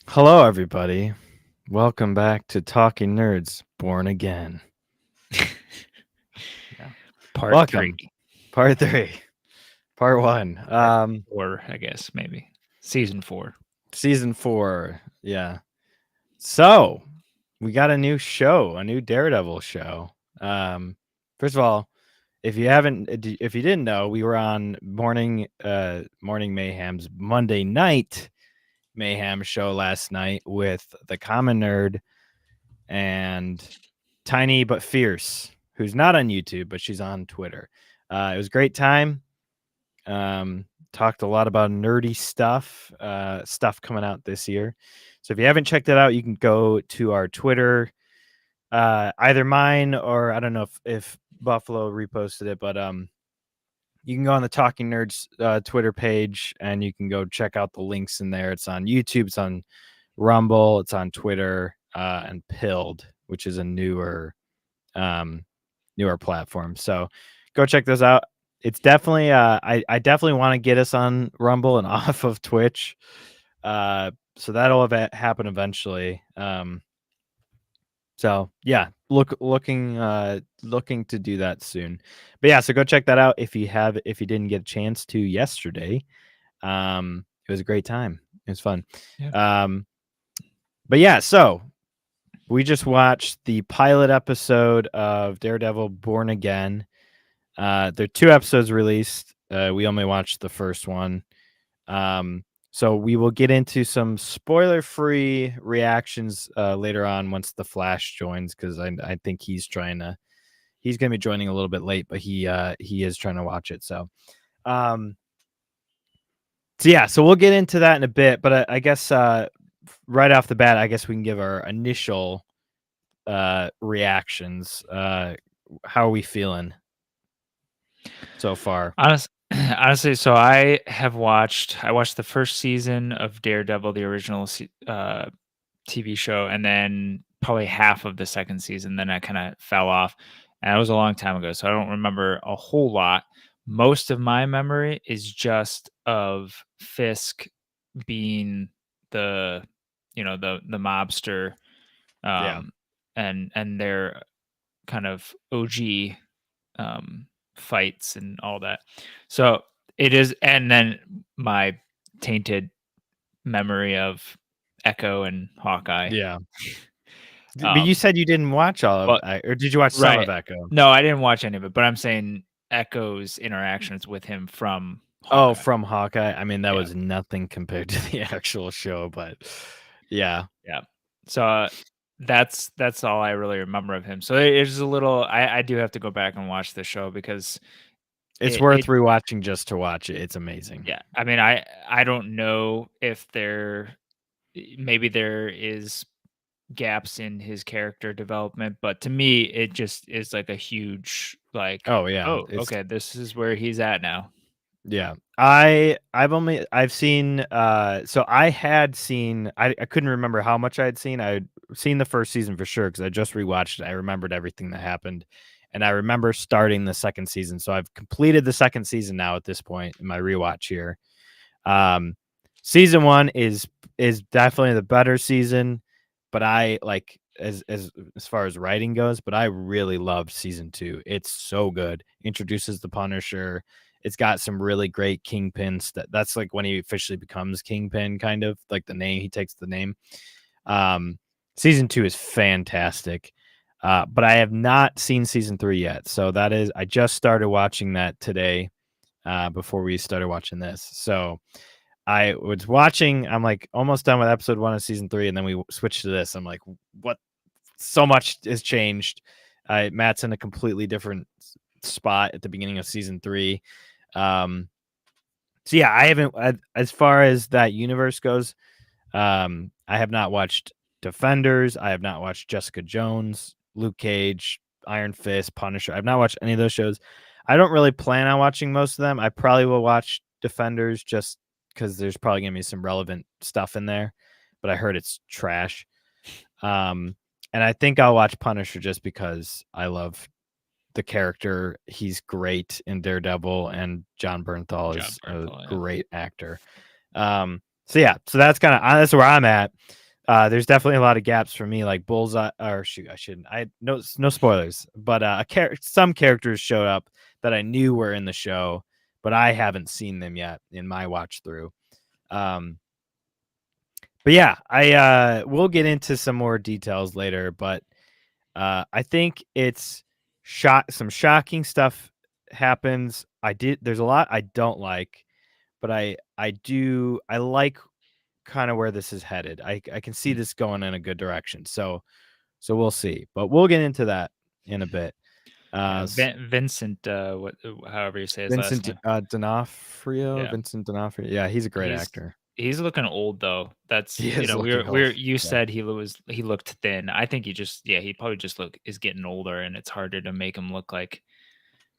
Hello, everybody. Welcome back to Talking Nerds Born Again. Part Welcome. 3. Part 3. Part 1. Or I guess maybe season 4. Season 4. Yeah. So, we got a new show, a new Daredevil show. First of all, if you didn't know, we were on Morning Mayhem's Monday Night Mayhem show last night with the Common Nerd and Tiny but Fierce, who's not on YouTube, but she's on Twitter. It was a great time. Talked a lot about nerdy stuff coming out this year. So if you haven't checked it out, you can go to our Twitter, either mine or I don't know if Buffalo reposted it, but you can go on the Talking Nerds Twitter page and you can go check out the links in there. It's on YouTube, it's on Rumble, it's on Twitter, and Pilled, which is a newer platform. So go check those out. It's definitely I definitely want to get us on Rumble and off of Twitch. So that'll happen eventually. So yeah, looking to do that soon. But yeah, so go check that out if you didn't get a chance to yesterday. It was a great time. It was fun. Yeah. But yeah, so we just watched the pilot episode of Daredevil Born Again. There are 2 episodes released. We only watched the first one. So we will get into some spoiler-free reactions later on once the Flash joins, because I think he's going to be joining a little bit late, but he is trying to watch it. So yeah, so we'll get into that in a bit, but I guess right off the bat, I guess we can give our initial reactions. How are we feeling so far? Honestly, so I watched the first season of Daredevil, the original TV show, and then probably half of the second season. Then I kind of fell off, and that was a long time ago, so I don't remember a whole lot. Most of my memory is just of Fisk being the mobster, and their kind of OG fights and all that. So it is, and then my tainted memory of Echo and Hawkeye. Yeah. But you said you didn't watch all of it, or did you watch some of Echo? No, I didn't watch any of it, but I'm saying Echo's interactions with him from Hawkeye. Oh, from Hawkeye. I mean, that was nothing compared to the actual show, but yeah. Yeah. So that's all I really remember of him. So it's a little. I do have to go back and watch the show because it's worth rewatching just to watch it. It's amazing. Yeah, I mean, I don't know if maybe there is gaps in his character development, but to me, it just is like a huge like. Oh yeah. Okay, this is where he's at now. Yeah, I've seen. So I had seen. I couldn't remember how much I had seen. I'd seen the first season for sure because I just rewatched it. I remembered everything that happened, and I remember starting the second season. So I've completed the second season now at this point in my rewatch here. Season 1 is definitely the better season, but I like as far as writing goes. But I really loved season 2. It's so good. Introduces the Punisher. It's got some really great Kingpins. That's like when he officially becomes Kingpin, kind of like the name. He takes the name. Season 2 is fantastic. But I have not seen season 3 yet. So I just started watching that today before we started watching this. So I was watching, I'm like almost done with episode 1 of season 3. And then we switched to this. I'm like, what? So much has changed. Matt's in a completely different spot at the beginning of season 3. So yeah, I haven't, as far as that universe goes, I have not watched Defenders. I have not watched Jessica Jones, Luke Cage, Iron Fist, Punisher. I've not watched any of those shows. I don't really plan on watching most of them. I probably will watch Defenders just because there's probably gonna be some relevant stuff in there, but I heard it's trash. And I think I'll watch Punisher just because I love the character. He's great in Daredevil, and John Bernthal John is a Bernthal, yeah. great actor. So yeah, so that's where I'm at. There's definitely a lot of gaps for me, like Bullseye. Or shoot, I shouldn't. I no spoilers, but some characters showed up that I knew were in the show, but I haven't seen them yet in my watch through. But yeah, I we'll get into some more details later, but I think it's some shocking stuff happens. There's a lot I don't like, but I like kind of where this is headed. I can see this going in a good direction. So we'll see. But we'll get into that in a bit. Yeah, Vincent, however you say his last Vincent name. D'Onofrio. Yeah, Vincent D'Onofrio. Yeah, he's a great he's actor. he's looking old though. That's He is looking we're old. you Yeah. said he looked thin. I think he probably just is getting older, and it's harder to make him look like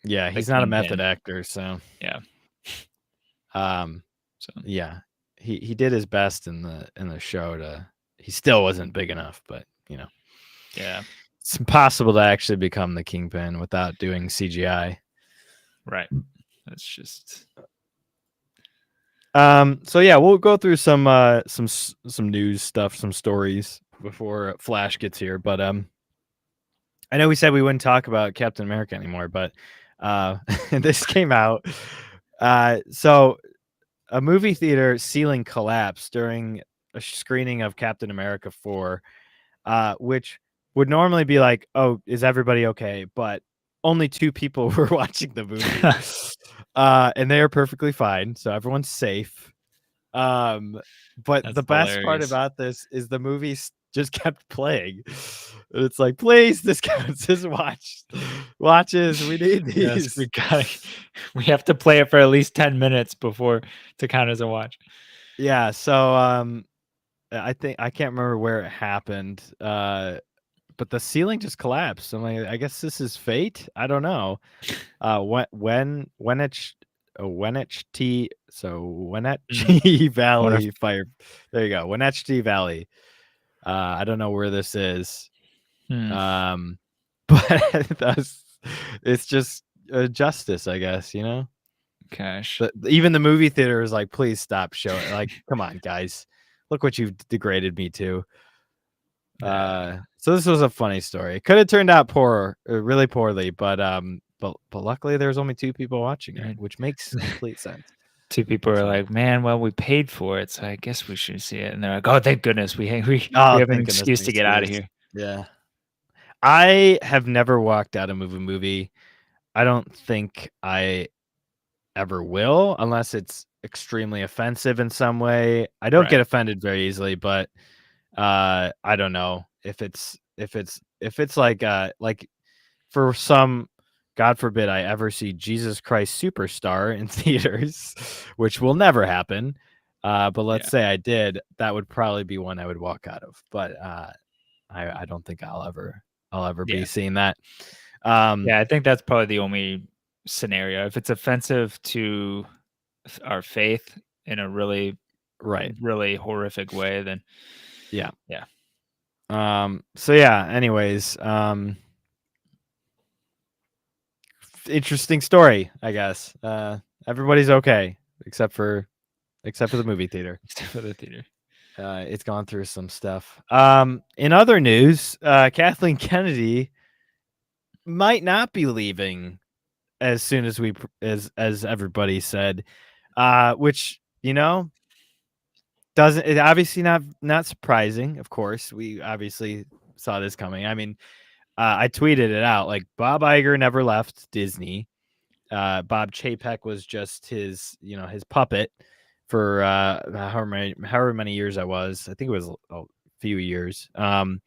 Yeah, the he's not a method Kingpin. actor, so Yeah. So yeah. He did his best in the show. He still wasn't big enough, but yeah, it's impossible to actually become the Kingpin without doing CGI. right. That's just So yeah, we'll go through some news stuff, some stories before Flash gets here. But I know we said we wouldn't talk about Captain America anymore, but this came out. So a movie theater ceiling collapsed during a screening of Captain America 4, which would normally be like, oh, is everybody okay? But only 2 people were watching the movie. And they are perfectly fine, so everyone's safe. But that's the best part hilarious. about this is the movie just kept playing. It's like, please, this counts as watches. We need Yes, these. we have to play it for at least 10 minutes before to count as a watch. Yeah. So I think I can't remember where it happened. But the ceiling just collapsed. I'm like, I guess this is fate. I don't know. Wenatchee, so Wenatchee Valley Fire. There you go, Wenatchee Valley. I don't know where this is, but it's just justice, I guess. Gosh. Even the movie theater is like, please stop showing. Like, come on, guys, look what you've degraded me to. So this was a funny story. It could have turned out really poorly, but luckily there's only 2 people watching it, which makes complete sense. 2 people are like, man, well, we paid for it, so I guess we should see it. And they're like, oh, thank goodness we have an Thank goodness, excuse to get out of here. Yeah. I have never walked out of a movie. I don't think I ever will, unless it's extremely offensive in some way. I don't get offended very easily, but I don't know if it's like for some, God forbid I ever see Jesus Christ Superstar in theaters, which will never happen. But let's say I did, that would probably be one I would walk out of. But I don't think I'll ever be seeing that. I think that's probably the only scenario. If it's offensive to our faith in a really really horrific way, then yeah. So yeah, anyways, interesting story, I guess. Everybody's okay except for the movie theater. Except for the theater. It's gone through some stuff. In other news, Kathleen Kennedy might not be leaving as soon as as everybody said, which doesn't, it obviously not surprising. Of course, we obviously saw this coming. I mean, I tweeted it out, like, Bob Iger never left Disney. Bob Chapek was just his puppet for however many years I think it was a few years. And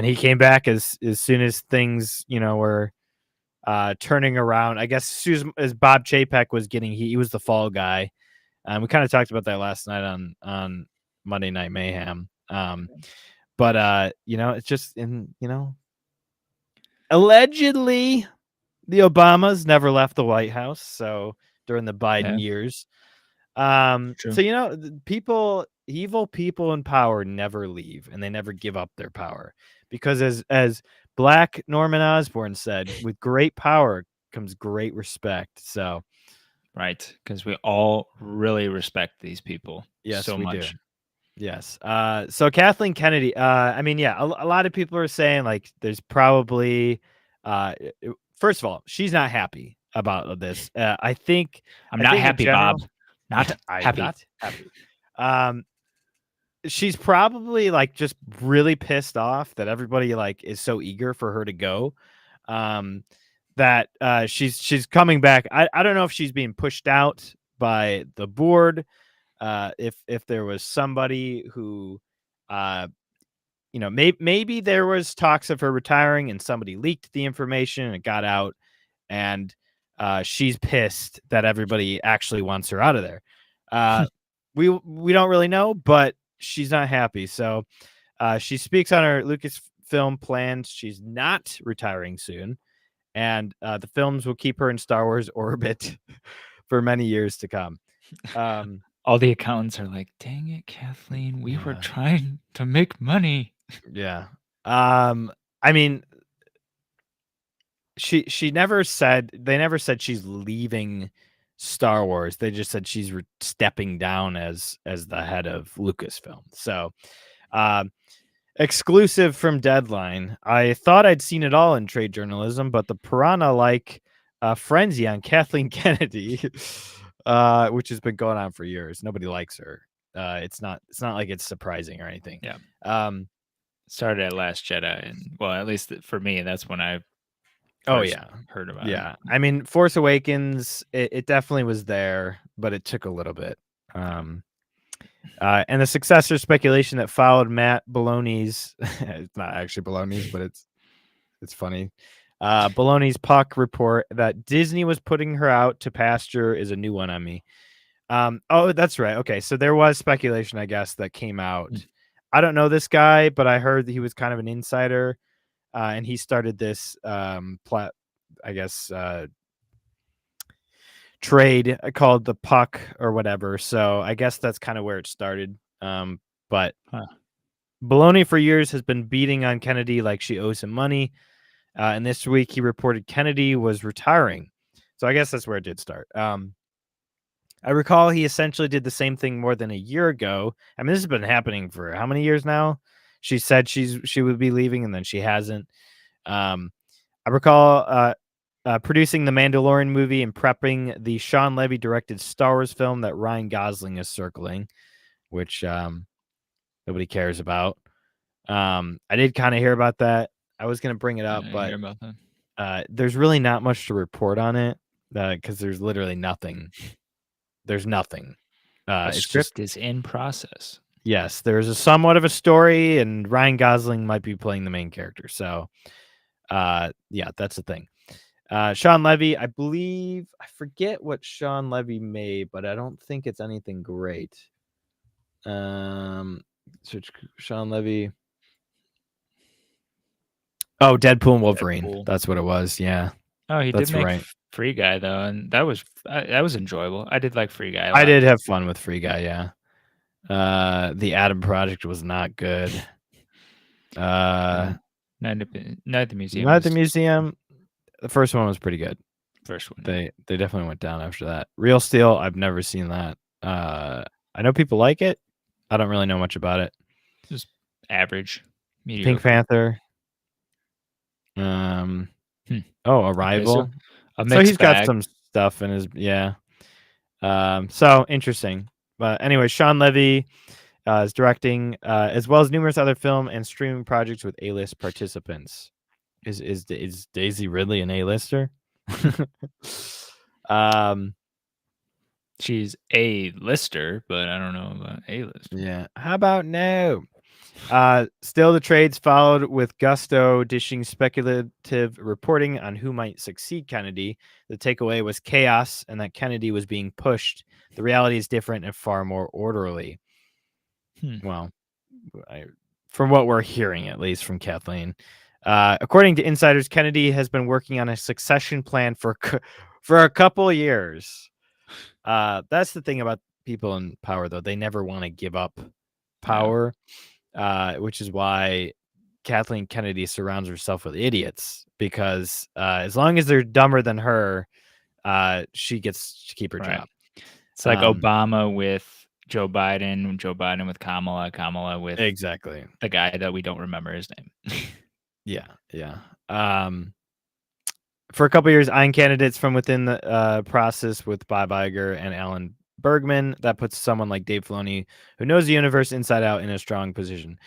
he came back as soon as things were turning around. I guess as soon as Bob Chapek was he was the fall guy. We kind of talked about that last night on Monday Night Mayhem. But it's just allegedly the Obamas never left the White House, so during the Biden Yeah, years. true. So evil people in power never leave, and they never give up their power, because as Black Norman Osborn said, with great power comes great respect. So Right, because we all really respect these people yes, so we do. much. Yes. So Kathleen Kennedy. I mean, yeah, a lot of people are saying like there's probably, first of all, she's not happy about this. I'm I not think in happy, Bob. general, Not I'm happy. not happy. Um, she's probably like just really pissed off that everybody like is so eager for her to go. Um, that she's coming back. I don't know if she's being pushed out by the board. If there was somebody who, uh, maybe there was talks of her retiring and somebody leaked the information and it got out, and she's pissed that everybody actually wants her out of there. Uh, we don't really know, but she's not happy. So she speaks on her Lucasfilm plans. She's not retiring soon, and the films will keep her in Star Wars orbit for many years to come. Um, All the accountants are like, "Dang it, Kathleen, we were yeah, trying to make money." yeah. I mean, she never said they never said she's leaving Star Wars. They just said she's stepping down as the head of Lucasfilm. So, um, exclusive from Deadline. I thought I'd seen it all in trade journalism, but the piranha like frenzy on Kathleen Kennedy, which has been going on for years. Nobody likes her. It's not like it's surprising or anything. Yeah, Um, started at Last Jedi, and well, at least for me, that's when I oh first yeah. heard about it. Yeah. I mean, Force Awakens, it definitely was there, but it took a little bit. Yeah. And the successor speculation that followed Matt Baloney's, it's not actually Baloney's, but it's funny. Baloney's Puck report that Disney was putting her out to pasture is a new one on me. Oh, that's right. Okay, so there was speculation, I guess, that came out. I don't know this guy, but I heard that he was kind of an insider, and he started this I guess, trade called the Puck or whatever. So I guess that's kind of where it started. But Huh. Baloney for years has been beating on Kennedy like she owes him money. And this week he reported Kennedy was retiring. So I guess that's where it did start. I recall he essentially did the same thing more than a year ago. I mean, this has been happening for how many years now? She said she would be leaving, and then she hasn't. I recall producing the Mandalorian movie and prepping the Sean Levy directed Star Wars film that Ryan Gosling is circling, which nobody cares about. I did kind of hear about that. I was going to bring it I up, didn't but hear about that. there's really not much to report on it because there's literally nothing. There's nothing. A It's just, script is in process. yes, there's a somewhat of a story, and Ryan Gosling might be playing the main character. So, yeah, that's the thing. Sean Levy, I believe, I forget what Sean Levy made, but I don't think it's anything great. Search Sean Levy. Oh, Deadpool and Wolverine. Deadpool. That's what it was. Yeah, Oh, he did that's make right. Free Guy though, and that was enjoyable. I did like Free Guy a I lot. did have fun with Free Guy. Yeah. The Adam Project was not good. Night at the Museum Not was the museum. The first one was pretty good. first one. They definitely went down after that. Real Steel, I've never seen that. I know people like it. I don't really know much about it. Just average, mediocre. Pink Panther. Arrival. A So mixed he's got bag. some stuff in his so interesting. But anyway, Sean Levy is directing as well as numerous other film and streaming projects with A-list participants. Is Daisy Ridley an A-lister? She's a lister, but I don't know about a lister. Yeah. How about no? Still, the trades followed with gusto, dishing speculative reporting on who might succeed Kennedy. The takeaway was chaos and that Kennedy was being pushed. The reality is different and far more orderly. Well, from what we're hearing, at least from Kathleen. According to insiders, Kennedy has been working on a succession plan for a couple of years. That's the thing about people in power, though. They never want to give up power, which is why Kathleen Kennedy surrounds herself with idiots, because as long as they're dumber than her, she gets to keep her job. It's like Obama with Joe Biden, Joe Biden with Kamala with Exactly. the guy that we don't remember his name. Yeah. For a couple of years, eyeing candidates from within the process with Bob Iger and Alan Bergman. That puts someone like Dave Filoni, who knows the universe inside out, in a strong position.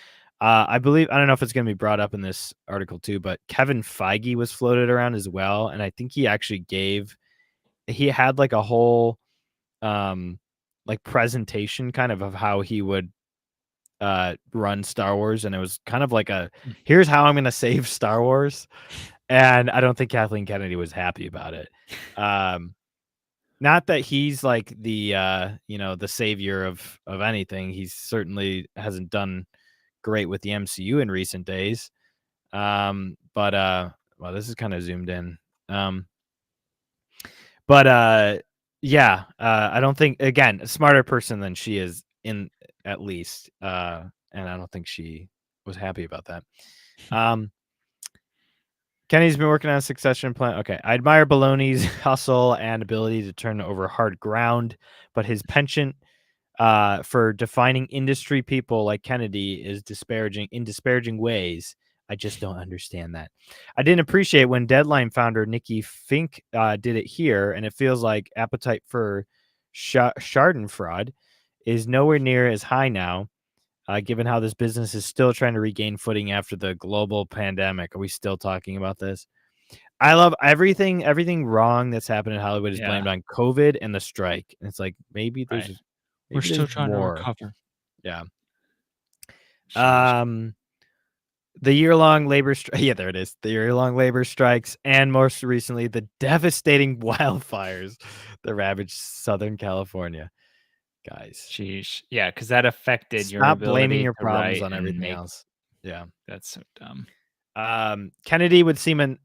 I don't know if it's going to be brought up in this article too, but Kevin Feige was floated around as well. And I think he actually he had like a whole like presentation kind of how he would run Star Wars. And it was kind of like here's how I'm going to save Star Wars. And I don't think Kathleen Kennedy was happy about it. Not that he's like the the savior of anything. He certainly hasn't done great with the MCU in recent days. Well, this is kind of zoomed in. I don't think, again, a smarter person than she is, in at least. And I don't think she was happy about that. Kenny's been working on a succession plan. Okay. I admire Baloney's hustle and ability to turn over hard ground, but his penchant for defining industry people like Kennedy is disparaging ways. I just don't understand that. I didn't appreciate when Deadline founder Nikki Fink did it here, and it feels like appetite for Schadenfreude is nowhere near as high now. Given how this business is still trying to regain footing after the global pandemic. Are we still talking about this? I love everything wrong that's happened in Hollywood is blamed on COVID and the strike. And it's like, maybe we're still trying to recover. Yeah. Jeez. The year-long labor strike. Yeah, there it is. The year-long labor strikes, and most recently, the devastating wildfires that ravaged Southern California. Guys, Sheesh. Yeah, because that affected your stop ability blaming your to problems write on and everything make. else. Yeah, That's so dumb. Kennedy would seem an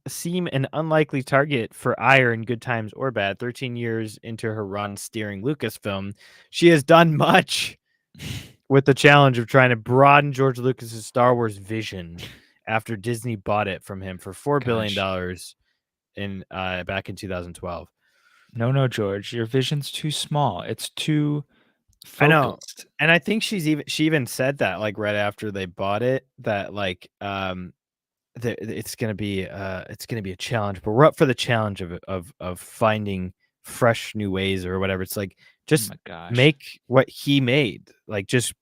unlikely target for ire in good times or bad. 13 years into her run steering Lucasfilm, she has done much with the challenge of trying to broaden George Lucas's Star Wars vision after Disney bought it from him for $4 billion back in 2012. No, George, your vision's too small. It's too focused. I know. And I think she even said that, like, right after they bought it, that like it's gonna be a challenge, but we're up for the challenge of finding fresh new ways or whatever. It's like, just make what he made. Like, just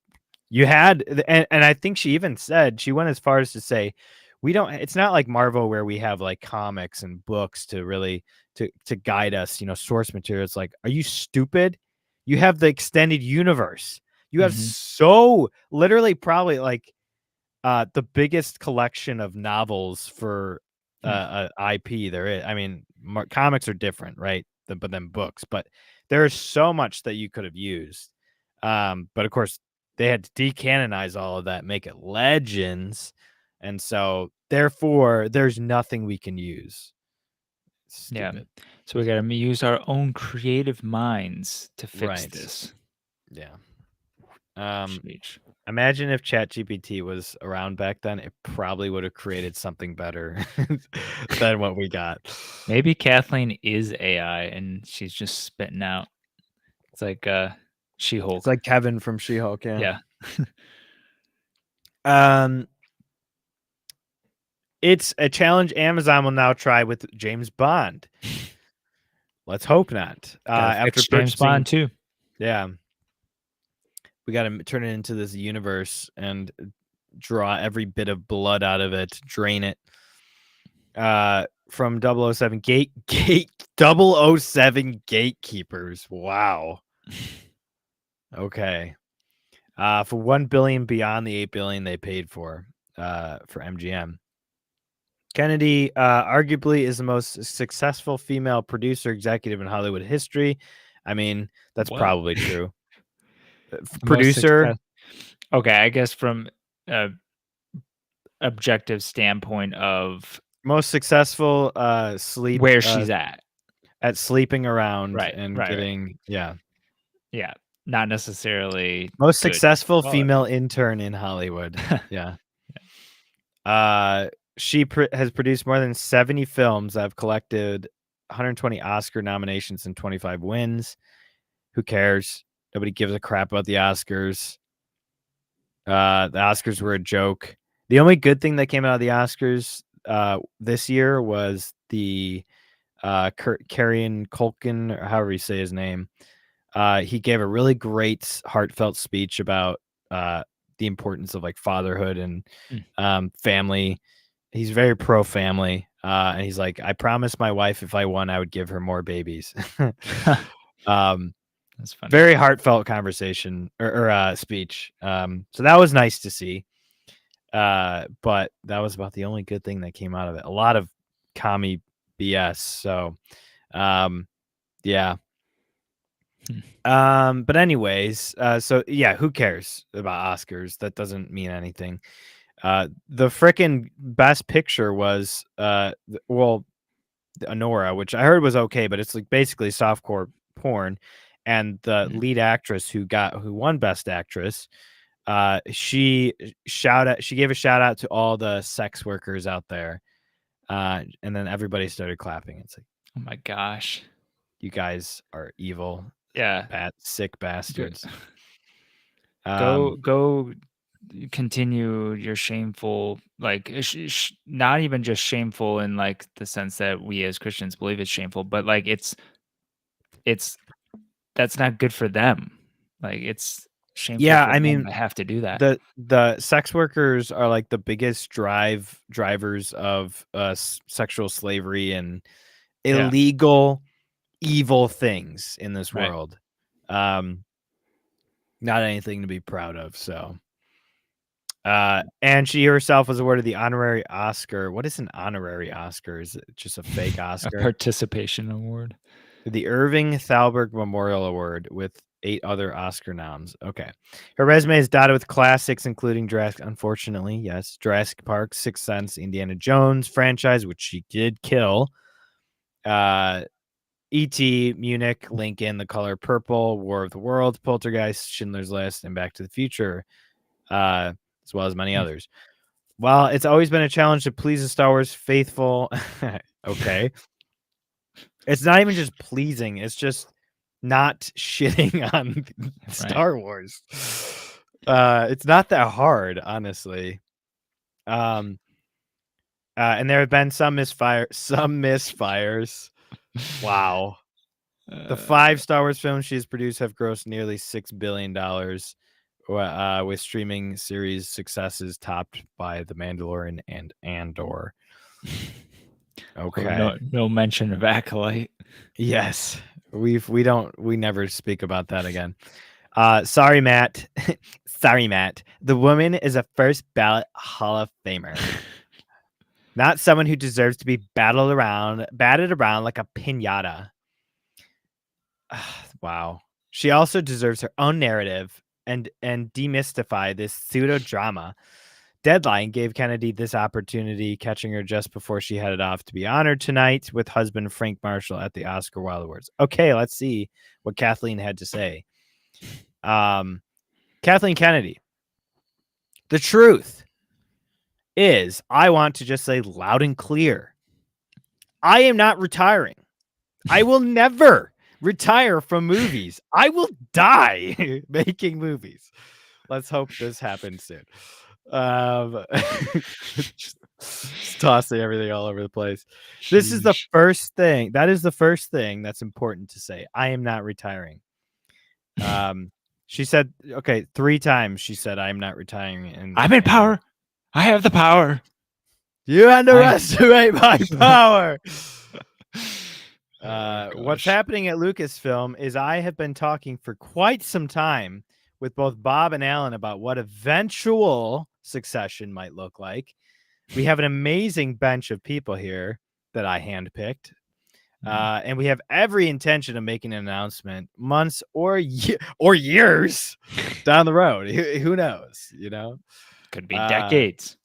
you had, and I think she even said, she went as far as to say, it's not like Marvel where we have like comics and books to really to guide us, source material. It's like, are you stupid? You have the extended universe. You have so literally probably like the biggest collection of novels for IP there is. I mean, comics are different, right? But then books, but there's so much that you could have used. But of course, they had to decanonize all of that, make it legends, and so therefore, there's nothing we can use. Stupid. Yeah, so we got to use our own creative minds to fix this. Yeah. Imagine if ChatGPT was around back then, it probably would have created something better than what we got. Maybe Kathleen is AI and she's just spitting out. It's like She-Hulk. It's like Kevin from She-Hulk, yeah. It's a challenge Amazon will now try with James Bond. Let's hope not. After James Bond too. Yeah. We got to turn it into this universe and draw every bit of blood out of it, drain it. From 007 007 gatekeepers. Wow. Okay. For $1 billion beyond the $8 billion they paid for MGM. Kennedy arguably is the most successful female producer executive in Hollywood history. I mean, that's probably true. Producer. Okay, I guess from objective standpoint of most successful sleep where she's at. at sleeping around Right. and Right. Right. getting yeah. Yeah. Not necessarily Most good successful quality. female intern in Hollywood. Yeah. She has produced more than 70 films that have collected 120 Oscar nominations and 25 wins. Who cares? Nobody gives a crap about the Oscars. The Oscars were a joke. The only good thing that came out of the Oscars this year was the Kieran Culkin, or however you say his name. He gave a really great, heartfelt speech about the importance of like fatherhood and family. He's very pro family, and he's like, I promised my wife if I won, I would give her more babies. That's funny. Very heartfelt conversation or speech. So that was nice to see. But that was about the only good thing that came out of it. A lot of commie BS. So, yeah. But anyways, so yeah, who cares about Oscars? That doesn't mean anything. The frickin' best picture was Anora, which I heard was okay, but it's like basically softcore porn. And the lead actress who won Best Actress, she gave a shout out to all the sex workers out there. And then everybody started clapping. It's like, oh my gosh, you guys are evil. Yeah. Sick bastards. Go continue your shameful, like not even just shameful in like the sense that we as Christians believe it's shameful, but like it's that's not good for them. Like it's shameful Yeah, for I them mean, to have to do that. the sex workers are like the biggest drivers of sexual slavery and illegal evil things in this Right. world. Not anything to be proud of. So and she herself was awarded the honorary Oscar. What is an honorary Oscar? Is it just a fake A Oscar? participation award. The Irving Thalberg Memorial Award with 8 other Oscar noms. Okay. Her resume is dotted with classics, including unfortunately, yes, Jurassic Park, Sixth Sense, Indiana Jones franchise, which she did kill. E.T., Munich, Lincoln, The Color Purple, War of the Worlds, Poltergeist, Schindler's List, and Back to the Future, as well as many others. Well, it's always been a challenge to please the Star Wars faithful. Okay. It's not even just pleasing. It's just not shitting on Star Wars. It's not that hard, honestly. And there have been some misfires. Wow. The 5 Star Wars films she has produced have grossed nearly $6 billion, with streaming series successes topped by The Mandalorian and Andor. Okay. No mention of Acolyte. Yes. We never speak about that again. Sorry, Matt. Sorry, Matt. The woman is a first ballot Hall of Famer. Not someone who deserves to be batted around like a piñata. Wow. She also deserves her own narrative and demystify this pseudo drama. Deadline gave Kennedy this opportunity, catching her just before she headed off to be honored tonight with husband Frank Marshall at the Oscar Wilde Awards. Okay, let's see what Kathleen had to say. Kathleen Kennedy. The truth is, I want to just say loud and clear, I am not retiring. I will never retire from movies. I will die making movies. Let's hope this happens soon. Just tossing everything all over the place. This is the first thing. That is the first thing that's important to say. I am not retiring. She said, okay, 3 times she said, I am not retiring. And I'm in power. I have the power. You underestimate my power. What's happening at Lucasfilm is I have been talking for quite some time with both Bob and Alan about what eventual succession might look like. We have an amazing bench of people here that I handpicked. And we have every intention of making an announcement months or years down the road. Who knows? You know, could be decades.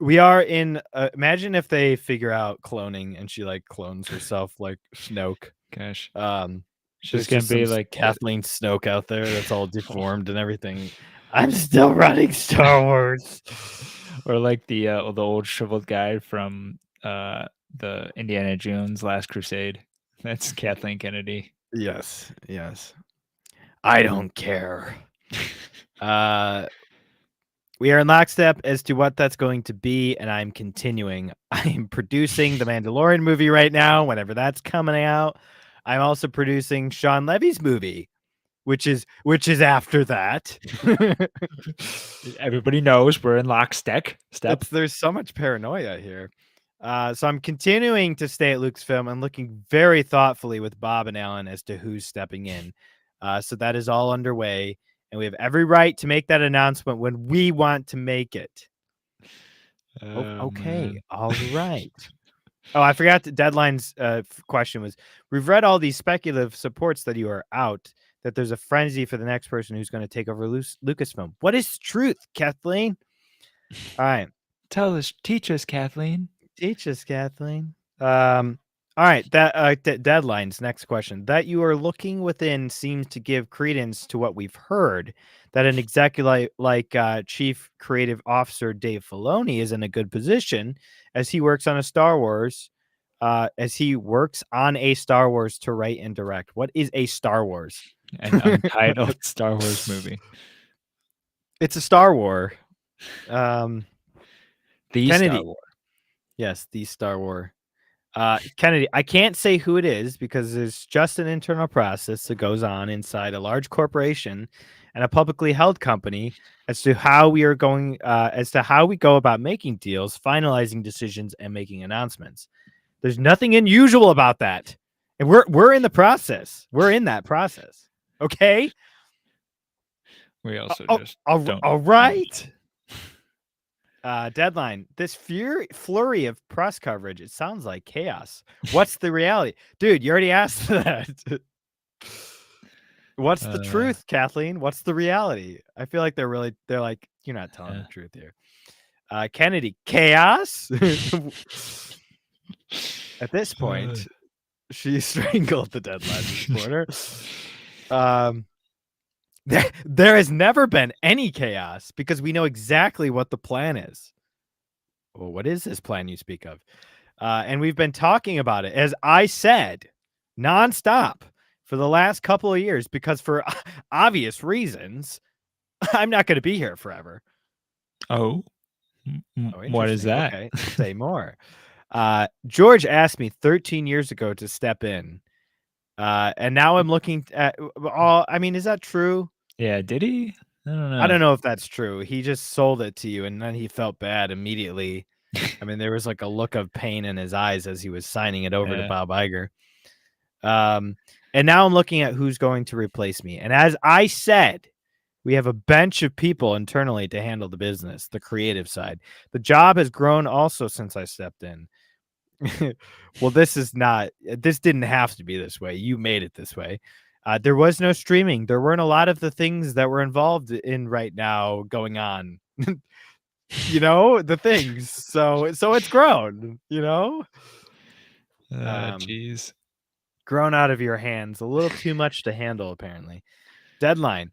We are in. Imagine if they figure out cloning and she like clones herself like Snoke. Gosh, There's she's gonna just some be like Kathleen Snoke out there that's all deformed and everything. I'm still running Star Wars. or like the old shriveled guy from the Indiana Jones Last Crusade. That's Kathleen Kennedy. Yes, yes. I don't care. We are in lockstep as to what that's going to be, and I'm continuing. I'm producing the Mandalorian movie right now, whenever that's coming out. I'm also producing Sean Levy's movie, which is after that. Everybody knows we're in lockstep. There's so much paranoia here. So I'm continuing to stay at Lucasfilm and looking very thoughtfully with Bob and Alan as to who's stepping in. So that is all underway, and we have every right to make that announcement when we want to make it. Okay, Man. all right. Oh, I forgot the Deadline's question was, we've read all these speculative supports that you are out, that there's a frenzy for the next person who's going to take over Lucasfilm. What is truth, Kathleen? All right. Teach us, Kathleen. Teach us, Kathleen. All right, that Deadline's next question. That you are looking within seems to give credence to what we've heard, that an executive like Chief Creative Officer Dave Filoni is in a good position as he works on a Star Wars, to write and direct. What is a Star Wars? An untitled Star Wars movie. It's a Star War. The Kennedy. Star War. Yes, the Star War. Kennedy, I can't say who it is because there's just an internal process that goes on inside a large corporation and a publicly held company as to how we go about making deals, finalizing decisions, and making announcements. There's nothing unusual about that, and we're in the process. We're in that process. Okay. We also just don't. All right. Deadline. This flurry of press coverage, it sounds like chaos. What's the reality? Dude, you already asked that. What's the truth, Kathleen? What's the reality? I feel like they're like, you're not telling the truth here. Kennedy, chaos? At this point, she strangled the Deadline reporter. There has never been any chaos because we know exactly what the plan is. Well, what is this plan you speak of? And we've been talking about it, as I said, nonstop for the last couple of years, because for obvious reasons, I'm not going to be here forever. Oh, what is that? Okay, say more. George asked me 13 years ago to step in. And now I'm looking at all. I mean, is that true? Yeah, did he? I don't know if that's true. He just sold it to you, and then he felt bad immediately. I mean, there was like a look of pain in his eyes as he was signing it over to Bob Iger. And now I'm looking at who's going to replace me. And as I said, we have a bench of people internally to handle the business, the creative side. The job has grown also since I stepped in. Well, this didn't have to be this way. You made it this way. There was no streaming. There weren't a lot of the things that we're involved in right now going on. The things. So it's grown, Jeez. Grown out of your hands. A little too much to handle, apparently. Deadline.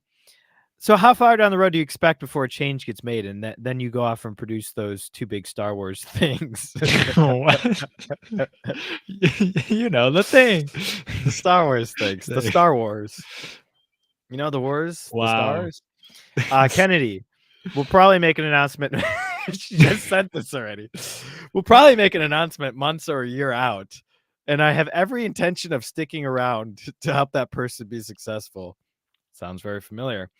So how far down the road do you expect before a change gets made, and then you go off and produce those two big Star Wars things? The thing. The Star Wars things. The Star Wars. The wars? Wow. The stars? Kennedy, we'll probably make an announcement. She just sent this already. We'll probably make an announcement months or a year out, and I have every intention of sticking around to help that person be successful. Sounds very familiar.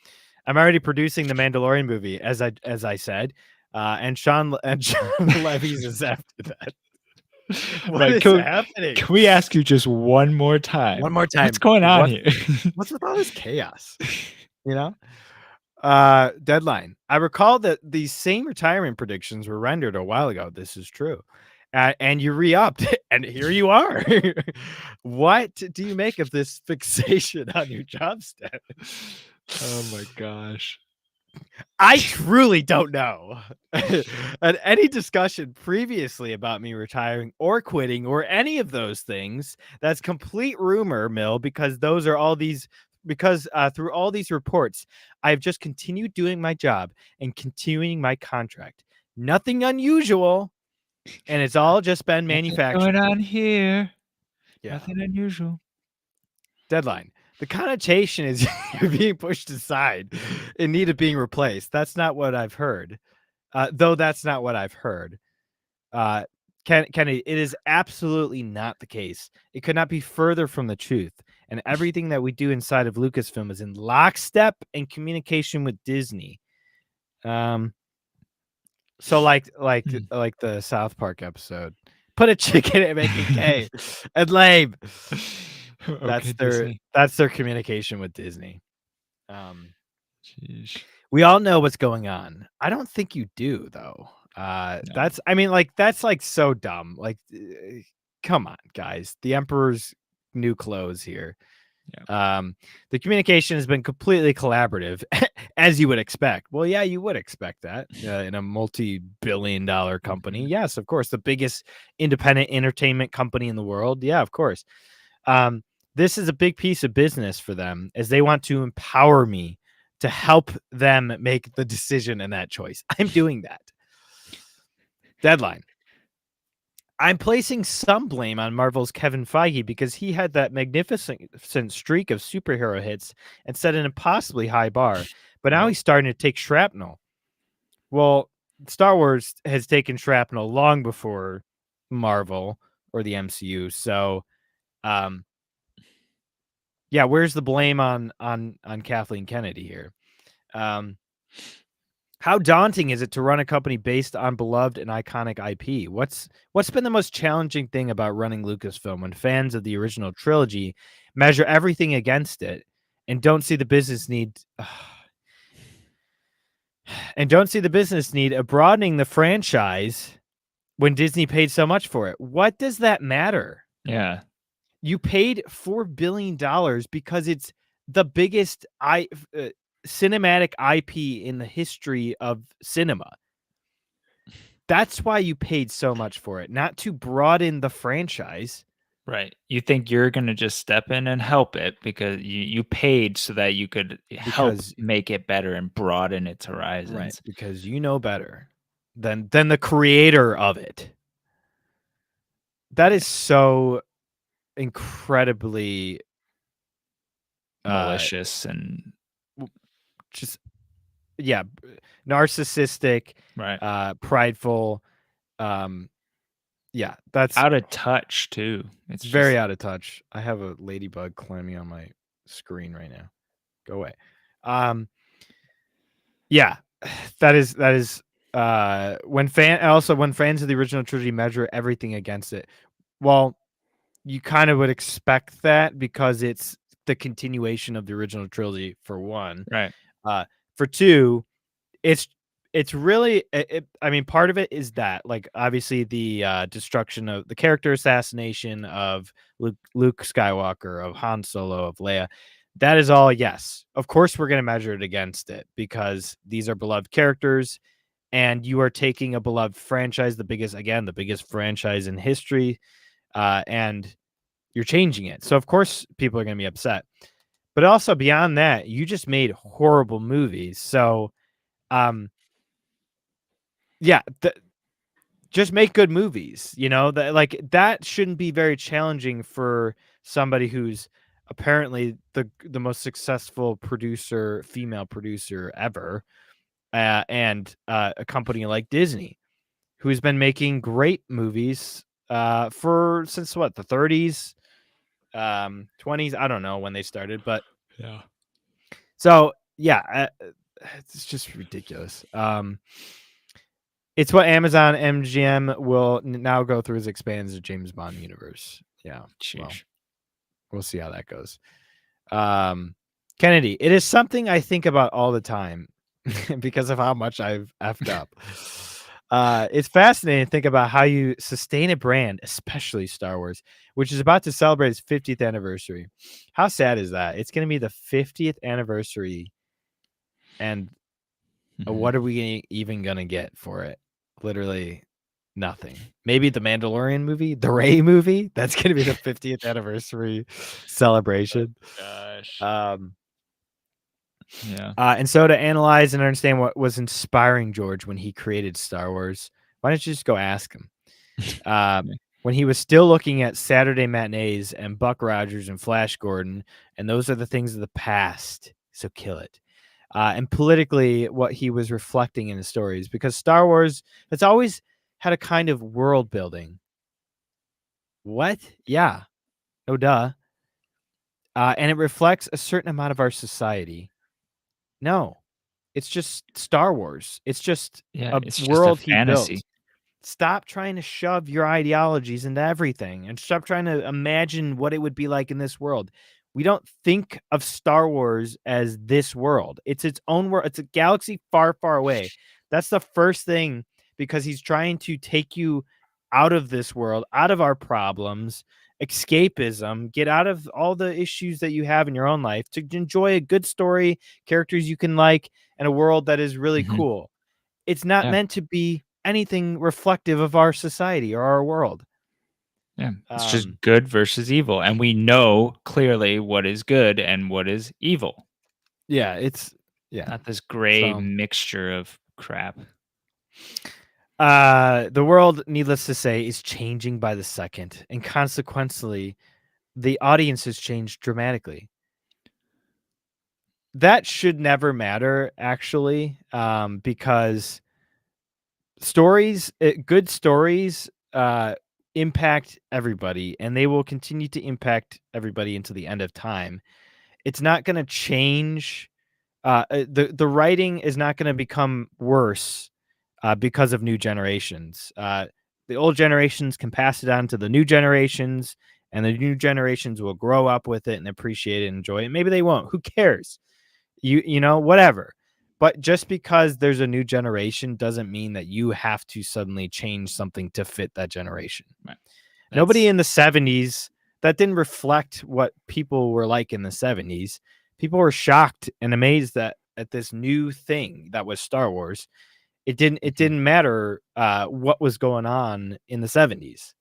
I'm already producing the Mandalorian movie, as I said, and Sean Levy's is after that. What is happening? Can we ask you just one more time? One more time. What's going on here? What's with all this chaos? Deadline. I recall that these same retirement predictions were rendered a while ago. This is true. And you re-upped, and here you are. What do you make of this fixation on your job status? Oh my gosh. I truly don't know. And any discussion previously about me retiring or quitting or any of those things, that's complete rumor mill because through all these reports, I've just continued doing my job and continuing my contract. Nothing unusual, and it's all just been Nothing manufactured. going on here. Yeah. Nothing unusual. Deadline. The connotation is you're being pushed aside in need of being replaced. That's not what I've heard. Though that's not what I've heard. Kennedy, it is absolutely not the case. It could not be further from the truth. And everything that we do inside of Lucasfilm is in lockstep and communication with Disney. So like the South Park episode, put a chicken and make it gay and lame. Okay, Disney. That's their communication with Disney. Jeez. We all know what's going on. I don't think you do though. No. That's like so dumb. Like, come on, guys. The Emperor's new clothes here. Yeah. The communication has been completely collaborative, as you would expect. Well, yeah, you would expect that in a multi-billion-dollar company. Yes, of course, the biggest independent entertainment company in the world. Yeah, of course. This is a big piece of business for them, as they want to empower me to help them make the decision and that choice. I'm doing that. Deadline. I'm placing some blame on Marvel's Kevin Feige because he had that magnificent streak of superhero hits and set an impossibly high bar. But now he's starting to take shrapnel. Well, Star Wars has taken shrapnel long before Marvel or the MCU. So, yeah, where's the blame on Kathleen Kennedy here? How daunting is it to run a company based on beloved and iconic IP? What's been the most challenging thing about running Lucasfilm when fans of the original trilogy measure everything against it and don't see the business need of broadening the franchise when Disney paid so much for it? What does that matter? Yeah. You paid $4 billion because it's the biggest cinematic IP in the history of cinema. That's why you paid so much for it, not to broaden the franchise. Right. You think you're going to just step in and help it because you paid so that you could help make it better and broaden its horizons. Right, because you know better than the creator of it. That is so incredibly malicious and just narcissistic, right, prideful. Yeah, that's out of touch too. It's very out of touch. I have a ladybug climbing on my screen right now. Go away. Yeah, that is when fans of the original trilogy measure everything against it. Well, you kind of would expect that because it's the continuation of the original trilogy, for one. Right. For two, it's really, I mean, part of it is that, like, obviously the destruction of the character assassination of Luke Skywalker, of Han Solo, of Leia. That is all, yes. Of course, we're going to measure it against it because these are beloved characters and you are taking a beloved franchise, the biggest franchise in history, and you're changing it. So, of course, people are going to be upset. But also beyond that, you just made horrible movies. So, yeah, just make good movies. You know, that shouldn't be very challenging for somebody who's apparently the most successful female producer ever, and a company like Disney, who's been making great movies since what, the 30s, 20s. I don't know when they started, but yeah. So yeah, it's just ridiculous. It's what Amazon MGM will now go through as expands the James Bond universe. Yeah, well, we'll see how that goes. Kennedy, it is something I think about all the time because of how much I've effed up. It's fascinating to think about how you sustain a brand, especially Star Wars, which is about to celebrate its 50th anniversary. How sad is that? It's going to be the 50th anniversary, and Mhm. What are we even gonna get for it? Literally nothing. Maybe the Mandalorian movie, the Rey movie. That's gonna be the 50th anniversary celebration. Gosh. Um, Yeah. and so to analyze and understand what was inspiring George when he created Star Wars, why don't you just go ask him? Yeah. When he was still looking at Saturday matinees and Buck Rogers and Flash Gordon, and those are the things of the past, so kill it. And politically, what he was reflecting in his stories, because Star Wars has always had a kind of world building. What? Yeah, no duh. And it reflects a certain amount of our society. No, it's just Star Wars. It's just Yeah, a it's just a world he fantasy. built. Stop trying to shove your ideologies into everything and stop trying to imagine what it would be like in this world. We don't think of Star Wars as this world. It's its own world. It's a galaxy far, far away. That's the first thing, because he's trying to take you out of this world, out of our problems, escapism, get out of all the issues that you have in your own life to enjoy a good story, characters you can like, and a world that is really Mhm. cool. It's not Yeah, meant to be anything reflective of our society or our world. yeah. It's just Um, good versus evil, and we know clearly what is good and what is evil, yeah, it's yeah. not this gray So, mixture of crap. the world, needless to say, is changing by the second, and consequently, the audience has changed dramatically. That should never matter, actually, because good stories, impact everybody, and they will continue to impact everybody until the end of time. It's not gonna change, the writing is not gonna become worse, because of new generations. The old generations can pass it on to the new generations, and the new generations will grow up with it and appreciate it and enjoy it. Maybe they won't. Who cares? Whatever. But just because there's a new generation doesn't mean that you have to suddenly change something to fit that generation. Right. Nobody That's in the 70s, that didn't reflect what people were like in the 70s. People were shocked and amazed that at this new thing that was Star Wars. It mhm. didn't matter what was going on in the 70s.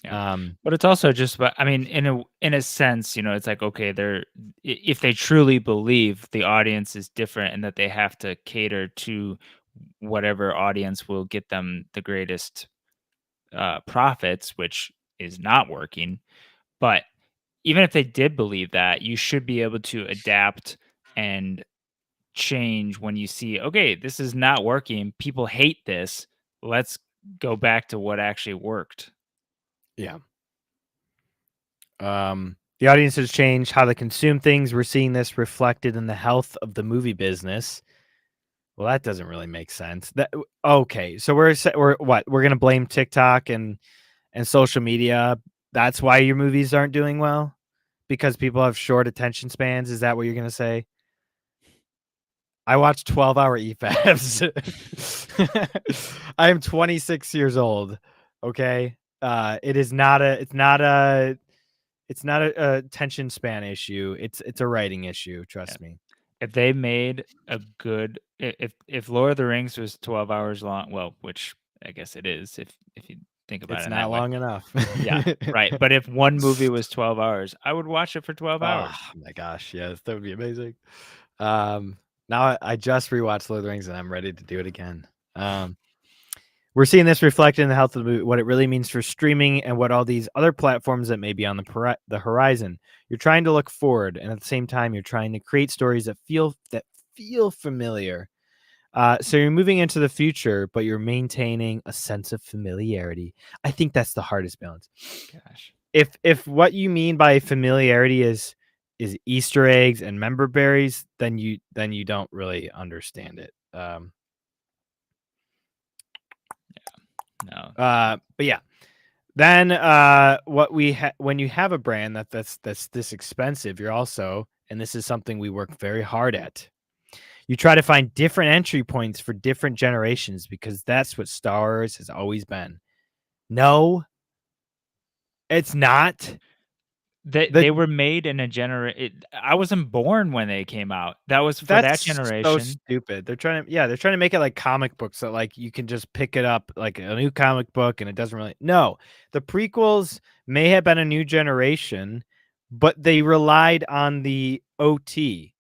Yeah. Um, But it's also just about, I mean, in a sense, it's like, okay, if they truly believe the audience is different and that they have to cater to whatever audience will get them the greatest profits, which is not working. But even if they did believe that, you should be able to adapt and change when you see, okay, this is not working. People hate this. Let's go back to what actually worked. yeah. The audience has changed how they consume things. We're seeing this reflected in the health of the movie business. Well, that doesn't really make sense. Okay, so we're what? We're gonna blame TikTok and social media. That's why your movies aren't doing well, because people have short attention spans. Is that what you're gonna say? I watch 12-hour EFABs. I am 26 years old. Okay. It's not a attention span issue. It's a writing issue. Yeah. Trust me. If they made a good, if Lord of the Rings was 12 hours long, well, which I guess it is if you think about It's it in not that way. long enough. Yeah, right. But if one movie was 12 hours, I would watch it for 12 Oh hours. my gosh, yes, that would be amazing. Now I just rewatched Lord of the Rings and I'm ready to do it again. Um, we're seeing this reflected in the health of the movie, what it really means for streaming and what all these other platforms that may be on the horizon. You're trying to look forward, and at the same time, you're trying to create stories that feel familiar. So you're moving into the future, but you're maintaining a sense of familiarity. I think that's the hardest balance. Gosh. If what you mean by familiarity is Easter eggs and member berries, then you don't really understand it. No. But yeah. Then when you have a brand that's this expensive, you're also, and this is something we work very hard at. You try to find different entry points for different generations, because that's what Star Wars has always been. No, it's not. They were made in a I wasn't born when they came out. That was for that That's so generation. stupid. They're trying to make it like comic books that like you can just pick it up like a new comic book and it doesn't really. No, the prequels may have been a new generation, but they relied on the OT.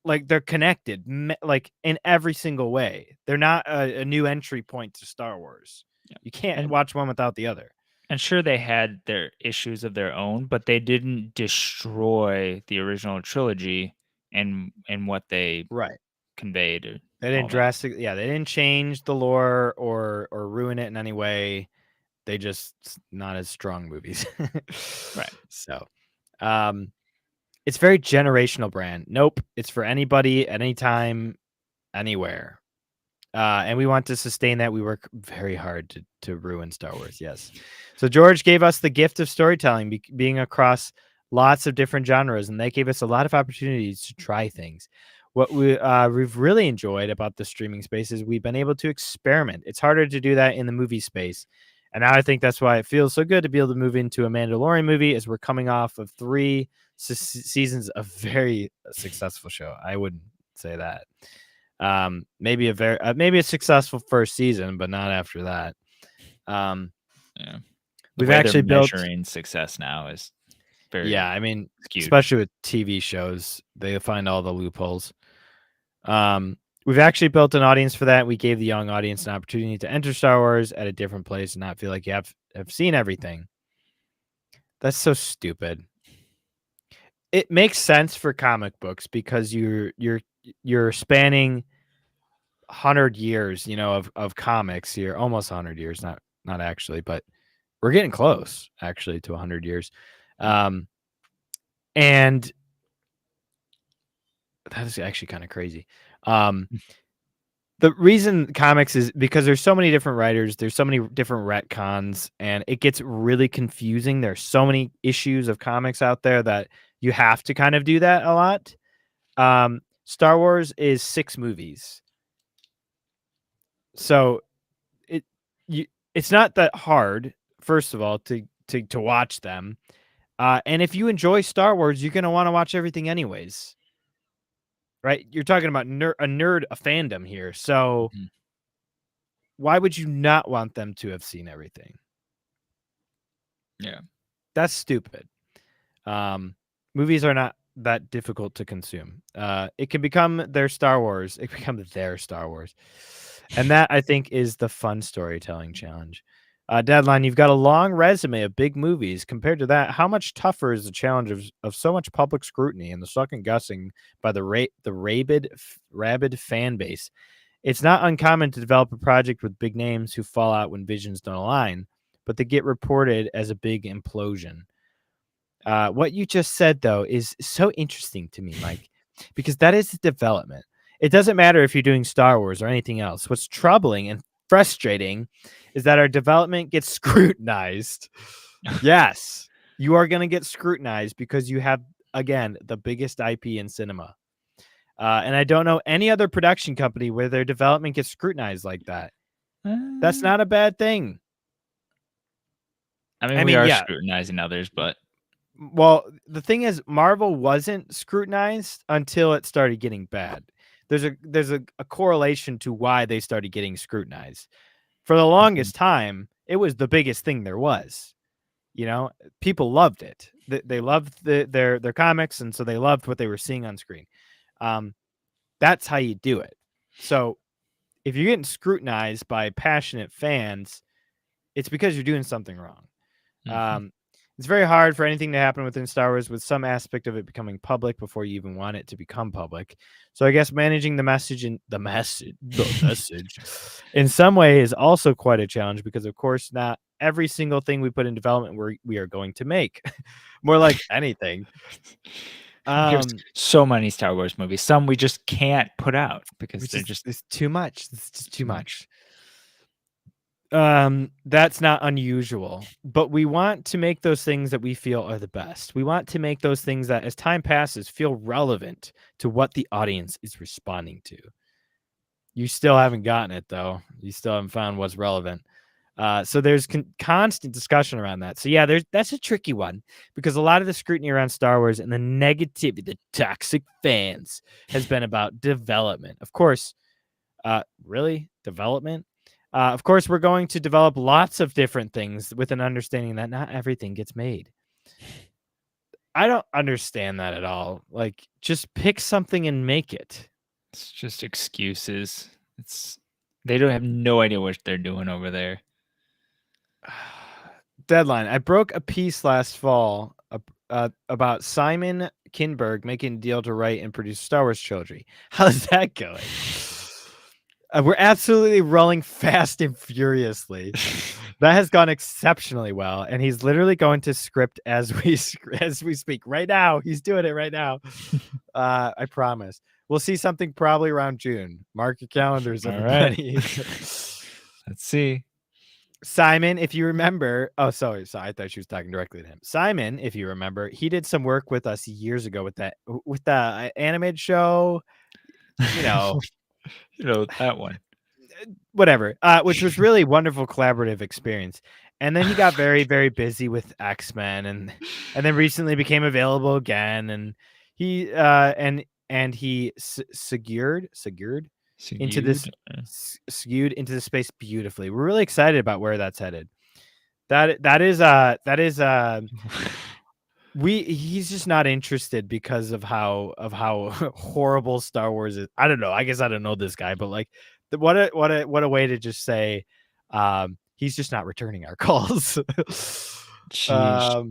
Like they're connected, like in every single way. They're not a new entry point to Star Wars. Yeah. You can't And watch one without the other. and sure they had their issues of their own, but they didn't destroy the original trilogy and what they Right. conveyed and They all didn't that. they didn't change the lore or ruin it in any way. They just not as strong movies. Right. So, it's very generational brand. Nope, it's for anybody at any time, anywhere. And we want to sustain that. We work very hard to ruin Star Wars. Yes. So George gave us the gift of storytelling, being across lots of different genres, and they gave us a lot of opportunities to try things. What we've really enjoyed about the streaming space is we've been able to experiment. It's harder to do that in the movie space. And now I think that's why it feels so good to be able to move into a Mandalorian movie as we're coming off of 3 seasons of very successful show. I wouldn't say that. Maybe a successful first season, but not after that. Yeah. We've actually built measuring success now is very I mean, skewed. especially with TV shows, they find all the loopholes. We've actually built an audience for that. We gave the young audience an opportunity to enter Star Wars at a different place and not feel like you have seen everything. That's so stupid. It makes sense for comic books because you're spanning 100 years, of comics. You're almost 100 years, not actually, but we're getting close actually to 100 years. And that is actually kind of crazy. The reason comics is because there's so many different writers, there's so many different retcons, and it gets really confusing. There's so many issues of comics out there that you have to kind of do that a lot. Star Wars is 6 movies. So it's not that hard, first of all, to watch them. And if you enjoy Star Wars, you're going to want to watch everything anyways. Right? You're talking about a fandom here. So why would you not want them to have seen everything? Yeah. That's stupid. Movies are not that difficult to consume. It can become their Star Wars. It can become their Star Wars. And that, I think, is the fun storytelling challenge. Deadline, you've got a long resume of big movies. Compared to that, how much tougher is the challenge of so much public scrutiny and the second guessing by the rabid fan base? It's not uncommon to develop a project with big names who fall out when visions don't align, but they get reported as a big implosion. What you just said, though, is so interesting to me, Mike, because that is the development. It doesn't matter if you're doing Star Wars or anything else. What's troubling and frustrating is that our development gets scrutinized. Yes, you are going to get scrutinized because you have, again, the biggest IP in cinema. And I don't know any other production company where their development gets scrutinized like that. That's not a bad thing. I mean, we are scrutinizing others, but well, the thing is, Marvel wasn't scrutinized until it started getting bad. There's a correlation to why they started getting scrutinized. For the longest time, it was the biggest thing there was. People loved it. They loved their comics, and so they loved what they were seeing on screen. That's how you do it. So if you're getting scrutinized by passionate fans, it's because you're doing something wrong. It's very hard for anything to happen within Star Wars with some aspect of it becoming public before you even want it to become public. So I guess managing the message in some way is also quite a challenge because, of course, not every single thing we put in development we are going to make. More like anything. There's so many Star Wars movies. Some we just can't put out because it's too much. It's just too much. That's not unusual, but we want to make those things that we feel are the best. We want to make those things that as time passes feel relevant to what the audience is responding to. You still haven't gotten it though. You still haven't found what's relevant. So there's constant discussion around that. So yeah, that's a tricky one because a lot of the scrutiny around Star Wars and the negativity, the toxic fans, has been about development. Of course, really development. Of course, we're going to develop lots of different things with an understanding that not everything gets made. I don't understand that at all. Like, just pick something and make it. It's just excuses. They don't have no idea what they're doing over there. Deadline. I broke a piece last fall about Simon Kinberg making a deal to write and produce a Star Wars trilogy. How's that going? We're absolutely rolling fast and furiously. That has gone exceptionally well, and he's literally going to script as we speak right now. He's doing it right now. I promise. We'll see something probably around June. Mark your calendars, everybody. Right. Let's see. Simon, if you remember, sorry, I thought she was talking directly to him. Simon, if you remember, he did some work with us years ago with the animated show, you know, that one. whatever, which was really wonderful collaborative experience. And then he got very, very busy with X-Men and then recently became available again. And he he segued into this skewed into the space beautifully. We're really excited about where that's headed. That is he's just not interested because of how horrible Star Wars is. I don't know. I guess I don't know this guy, but like what a way to just say he's just not returning our calls. I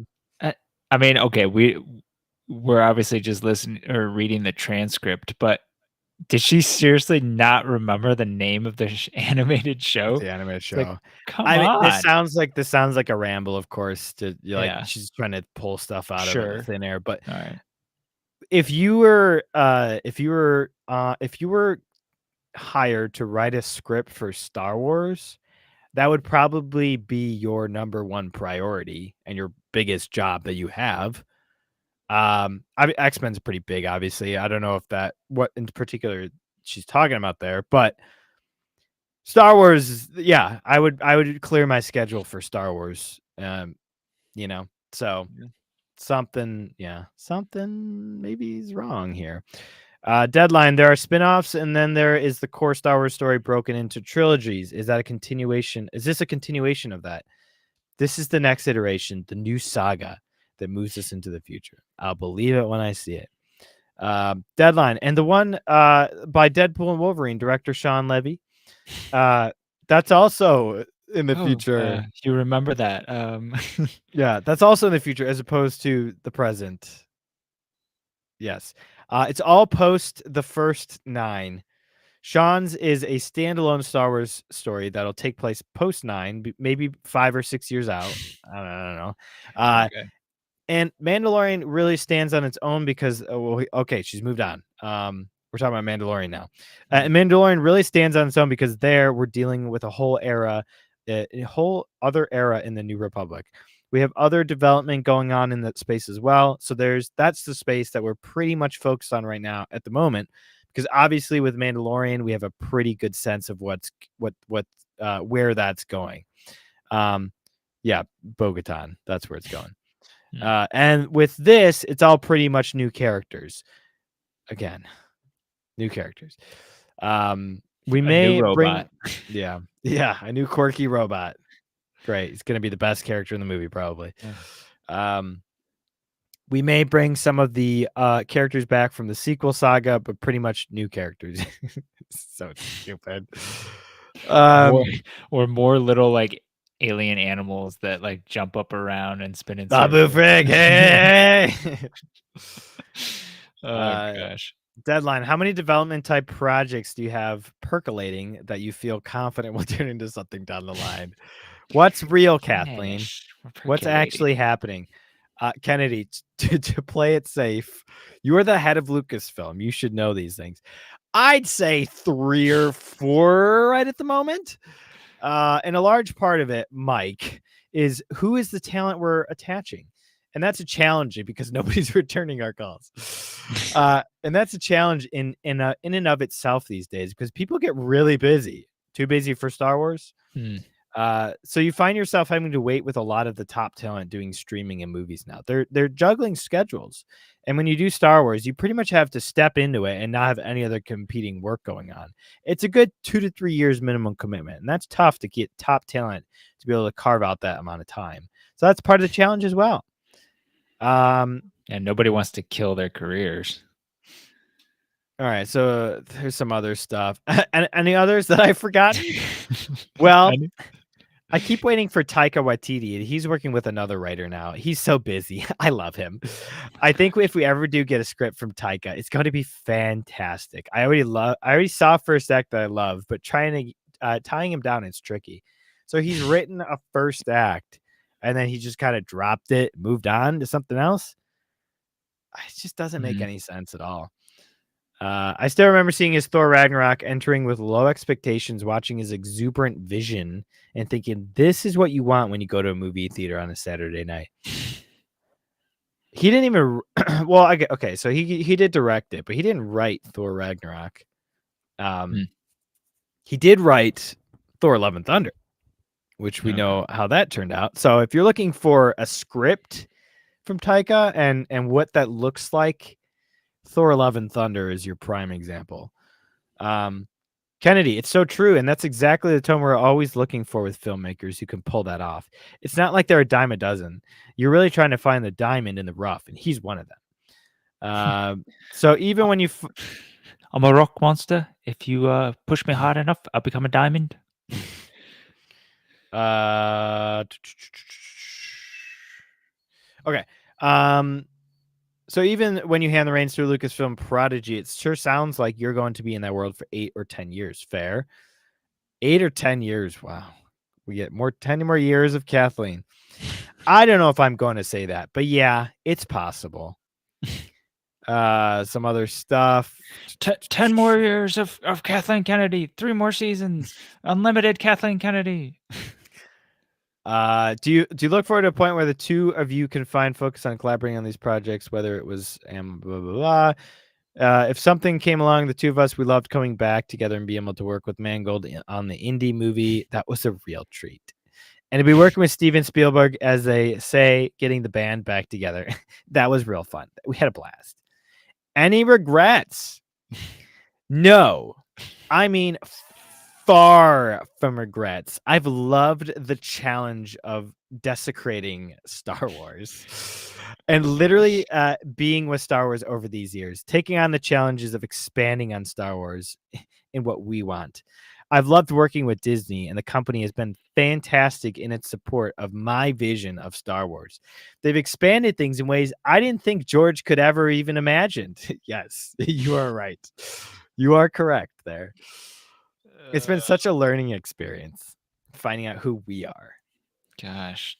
mean, okay, we're obviously just listening or reading the transcript, but did she seriously not remember the name of the animated show? The animated show. Like, come on. This sounds like a ramble, of course. She's trying to pull stuff out of thin air. But all right. If you were hired to write a script for Star Wars, that would probably be your number one priority and your biggest job that you have. X-Men's pretty big, obviously. I don't know if what in particular she's talking about there, but Star Wars, yeah, I would clear my schedule for Star Wars. So something maybe is wrong here. Deadline, there are spin-offs, and then there is the core Star Wars story broken into trilogies. Is that a continuation? Is this a continuation of that? This is the next iteration, the new saga that moves us into the future. I'll believe it when I see it. Deadline, and the one by Deadpool and Wolverine, director Sean Levy. That's also in the future. You remember that? Yeah, that's also in the future as opposed to the present. Yes. It's all post the first 9. Sean's is a standalone Star Wars story that'll take place post 9, maybe 5 or 6 years out. I don't know. Okay. And Mandalorian really stands on its own because, she's moved on. We're talking about Mandalorian now. And Mandalorian really stands on its own because there we're dealing with a whole era, a whole other era in the New Republic. We have other development going on in that space as well. So that's the space that we're pretty much focused on right now at the moment, because obviously with Mandalorian, we have a pretty good sense of where that's going. Bo-Katan, that's where it's going. And with this, it's all pretty much new characters. Again, new characters. We may bring, a new quirky robot. Great. It's going to be the best character in the movie, probably. We may bring some of the characters back from the sequel saga, but pretty much new characters. So stupid. Or more little like alien animals that like jump up around and spin in Babu Frig, hey! Gosh. Deadline, how many development type projects do you have percolating that you feel confident will turn into something down the line? What's real, Kathleen? What's actually happening? Kennedy, to play it safe, you are the head of Lucasfilm. You should know these things. I'd say 3 or 4 right at the moment. And a large part of it, Mike, is who is the talent we're attaching? And that's a challenge because nobody's returning our calls. And that's a challenge in and of itself these days because people get really busy. Too busy for Star Wars. So you find yourself having to wait with a lot of the top talent doing streaming and movies now. They're juggling schedules. And when you do Star Wars, you pretty much have to step into it and not have any other competing work going on. It's a good 2 to 3 years minimum commitment, and that's tough to get top talent to be able to carve out that amount of time. So that's part of the challenge as well. And nobody wants to kill their careers. All right, so there's some other stuff. Any others that I forgot? Well, I keep waiting for Taika Waititi. He's working with another writer now. He's so busy. I love him. I think if we ever do get a script from Taika, it's going to be fantastic. I already saw First Act that I love, but tying him down is tricky. So he's written a first act, and then he just kind of dropped it, moved on to something else. It just doesn't make any sense at all. I still remember seeing his Thor Ragnarok, entering with low expectations, watching his exuberant vision, and thinking, this is what you want when you go to a movie theater on a Saturday night. He didn't even well, okay, so he did direct it, but he didn't write Thor Ragnarok. He did write Thor Love and Thunder, which we know how that turned out. So if you're looking for a script from Taika and what that looks like, Thor Love and Thunder is your prime example. Kennedy, it's so true, and that's exactly the tone we're always looking for with filmmakers who can pull that off. It's not like they're a dime a dozen. You're really trying to find the diamond in the rough, and he's one of them. So even when you... I'm a rock monster. If you push me hard enough, I'll become a diamond. Okay. So even when you hand the reins to a Lucasfilm prodigy, it sure sounds like you're going to be in that world for 8 or 10 years. Fair. 8 or 10 years. Wow. We get 10 more years of Kathleen. I don't know if I'm going to say that, but yeah, it's possible. Some other stuff. 10 more years of Kathleen Kennedy. 3 more seasons. Unlimited Kathleen Kennedy. Do you look forward to a point where the two of you can find focus on collaborating on these projects, whether it was blah, blah, blah. If something came along, the two of us, we loved coming back together and being able to work with Mangold on the indie movie. That was a real treat. And to be working with Steven Spielberg, as they say, getting the band back together. That was real fun. We had a blast. Any regrets? No. I mean, far from regrets. I've loved the challenge of desecrating Star Wars and literally being with Star Wars over these years, taking on the challenges of expanding on Star Wars in what we want. I've loved working with Disney, and the company has been fantastic in its support of my vision of Star Wars. They've expanded things in ways I didn't think George could ever even imagine. Yes, you are right. You are correct there. It's been such a learning experience, finding out who we are. Gosh.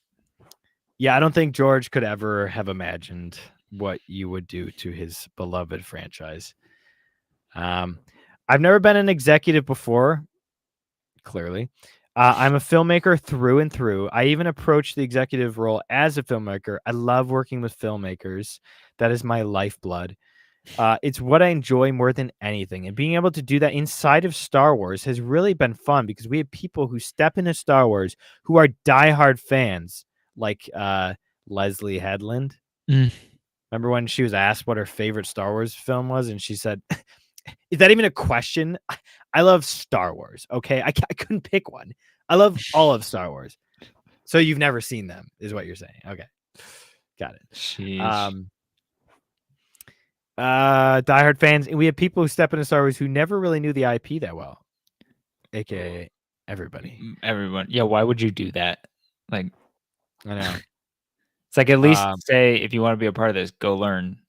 Yeah, I don't think George could ever have imagined what you would do to his beloved franchise. I've never been an executive before, clearly. I'm a filmmaker through and through. I even approached the executive role as a filmmaker. I love working with filmmakers. That is my lifeblood. It's what I enjoy more than anything. And being able to do that inside of Star Wars has really been fun because we have people who step into Star Wars who are diehard fans, like Leslie Headland. Remember when she was asked what her favorite Star Wars film was? And she said, is that even a question? I love Star Wars. Okay. I couldn't pick one. I love all of Star Wars. So you've never seen them is what you're saying. Okay. Got it. Jeez. Diehard fans. And we have people who step into Star Wars who never really knew the IP that well. AKA everybody. Everyone. Yeah. Why would you do that? Like, I know. It's like, at least say, if you want to be a part of this, go learn.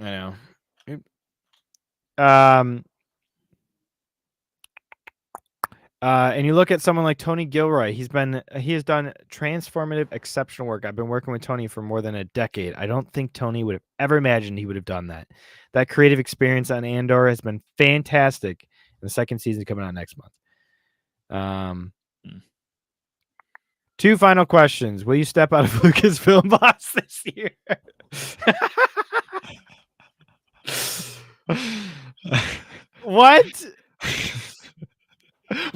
I know. And you look at someone like Tony Gilroy. He has done transformative, exceptional work. I've been working with Tony for more than a decade. I don't think Tony would have ever imagined he would have done that. That creative experience on Andor has been fantastic. And the second season coming out next month. 2 final questions. Will you step out of Lucasfilm boss this year? What?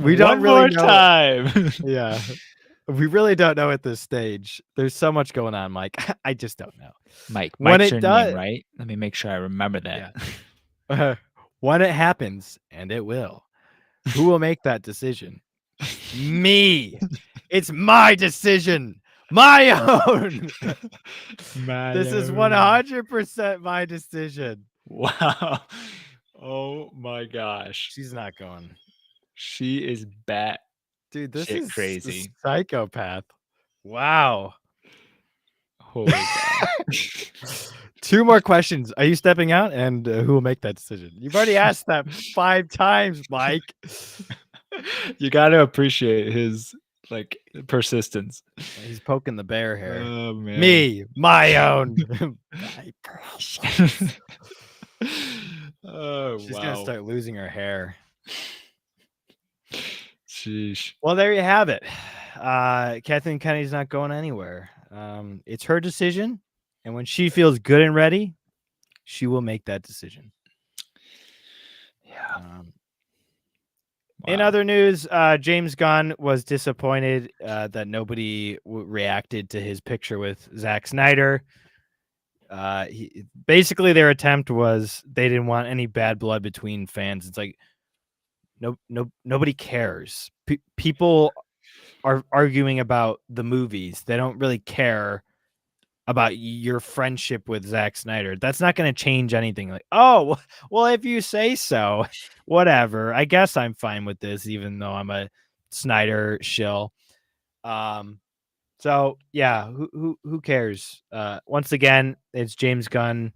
We don't One really more know. time. Yeah. We really don't know at this stage. There's so much going on, Mike. I just don't know. Mike. When Mike's it your name, does, right? Let me make sure I remember that. yeah. When it happens, and it will, who will make that decision? Me. It's my decision. My own. This is 100% my decision. Wow. Oh my gosh. She's not going. She is bat Dude, this shit is a crazy. psychopath. Wow. Holy cow. 2 more questions. Are you stepping out? And who will make that decision? You've already asked that 5 times, Mike. You got to appreciate his like persistence. He's poking the bear here. Oh man. Me, my own. My precious. Oh She's wow. gonna start losing her hair. Sheesh. Well, there you have it. Kathleen Kennedy's not going anywhere. It's her decision, and when she feels good and ready, she will make that decision. Yeah. In Wow. other news, James Gunn was disappointed that nobody reacted to his picture with Zack Snyder. Basically, their attempt was they didn't want any bad blood between fans. It's like nobody cares. People are arguing about the movies. They don't really care about your friendship with Zack Snyder. That's not going to change anything. Like, oh, well, if you say so, whatever. I guess I'm fine with this, even though I'm a Snyder shill. So yeah, who cares? Once again, it's James Gunn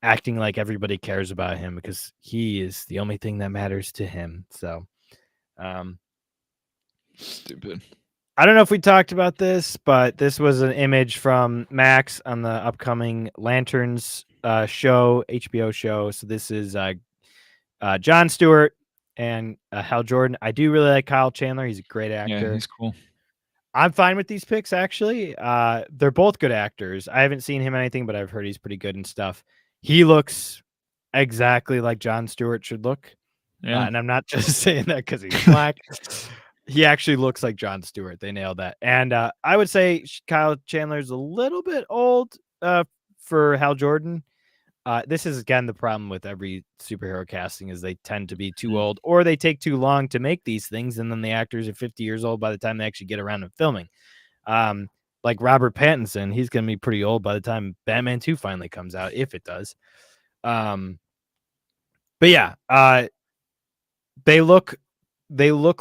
acting like everybody cares about him because he is the only thing that matters to him. So, Stupid. I don't know if we talked about this, but this was an image from Max on the upcoming Lanterns show, HBO show. So this is Jon Stewart and Hal Jordan. I do really like Kyle Chandler. He's a great actor. Yeah, he's cool. I'm fine with these picks, actually. They're both good actors. I haven't seen him in anything, but I've heard he's pretty good and stuff. He looks exactly like Jon Stewart should look. Yeah. And I'm not just saying that because he's black. He actually looks like Jon Stewart. They nailed that. And I would say Kyle Chandler's a little bit old for Hal Jordan. This is, again, the problem with every superhero casting is they tend to be too old or they take too long to make these things. And then the actors are 50 years old by the time they actually get around to filming. Like Robert Pattinson, he's going to be pretty old by the time Batman 2 finally comes out, if it does. But yeah, they look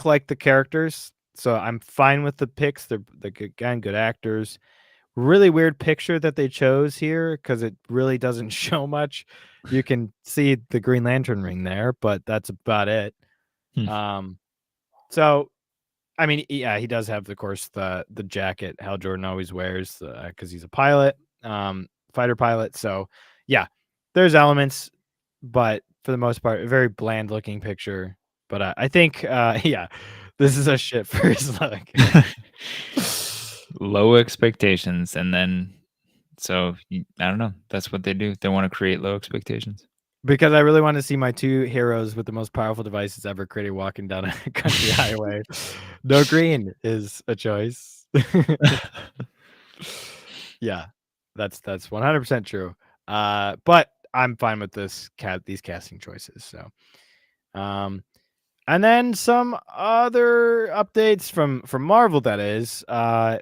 like the characters, so I'm fine with the picks. They're again good actors. Really weird picture that they chose here because it really doesn't show much. You can see the Green Lantern ring there, but that's about it. So I mean, yeah, he does have, of course, the jacket Hal Jordan always wears because he's a pilot, fighter pilot. So yeah, there's elements, but for the most part, a very bland looking picture. But I think, yeah, this is a shit first look. Low expectations, and then I don't know. That's what they do. They want to create low expectations. Because I really want to see my 2 heroes with the most powerful devices ever created walking down a country highway. No green is a choice. Yeah, that's 100% true. But I'm fine with these casting choices. So, and then some other updates from Marvel. That is,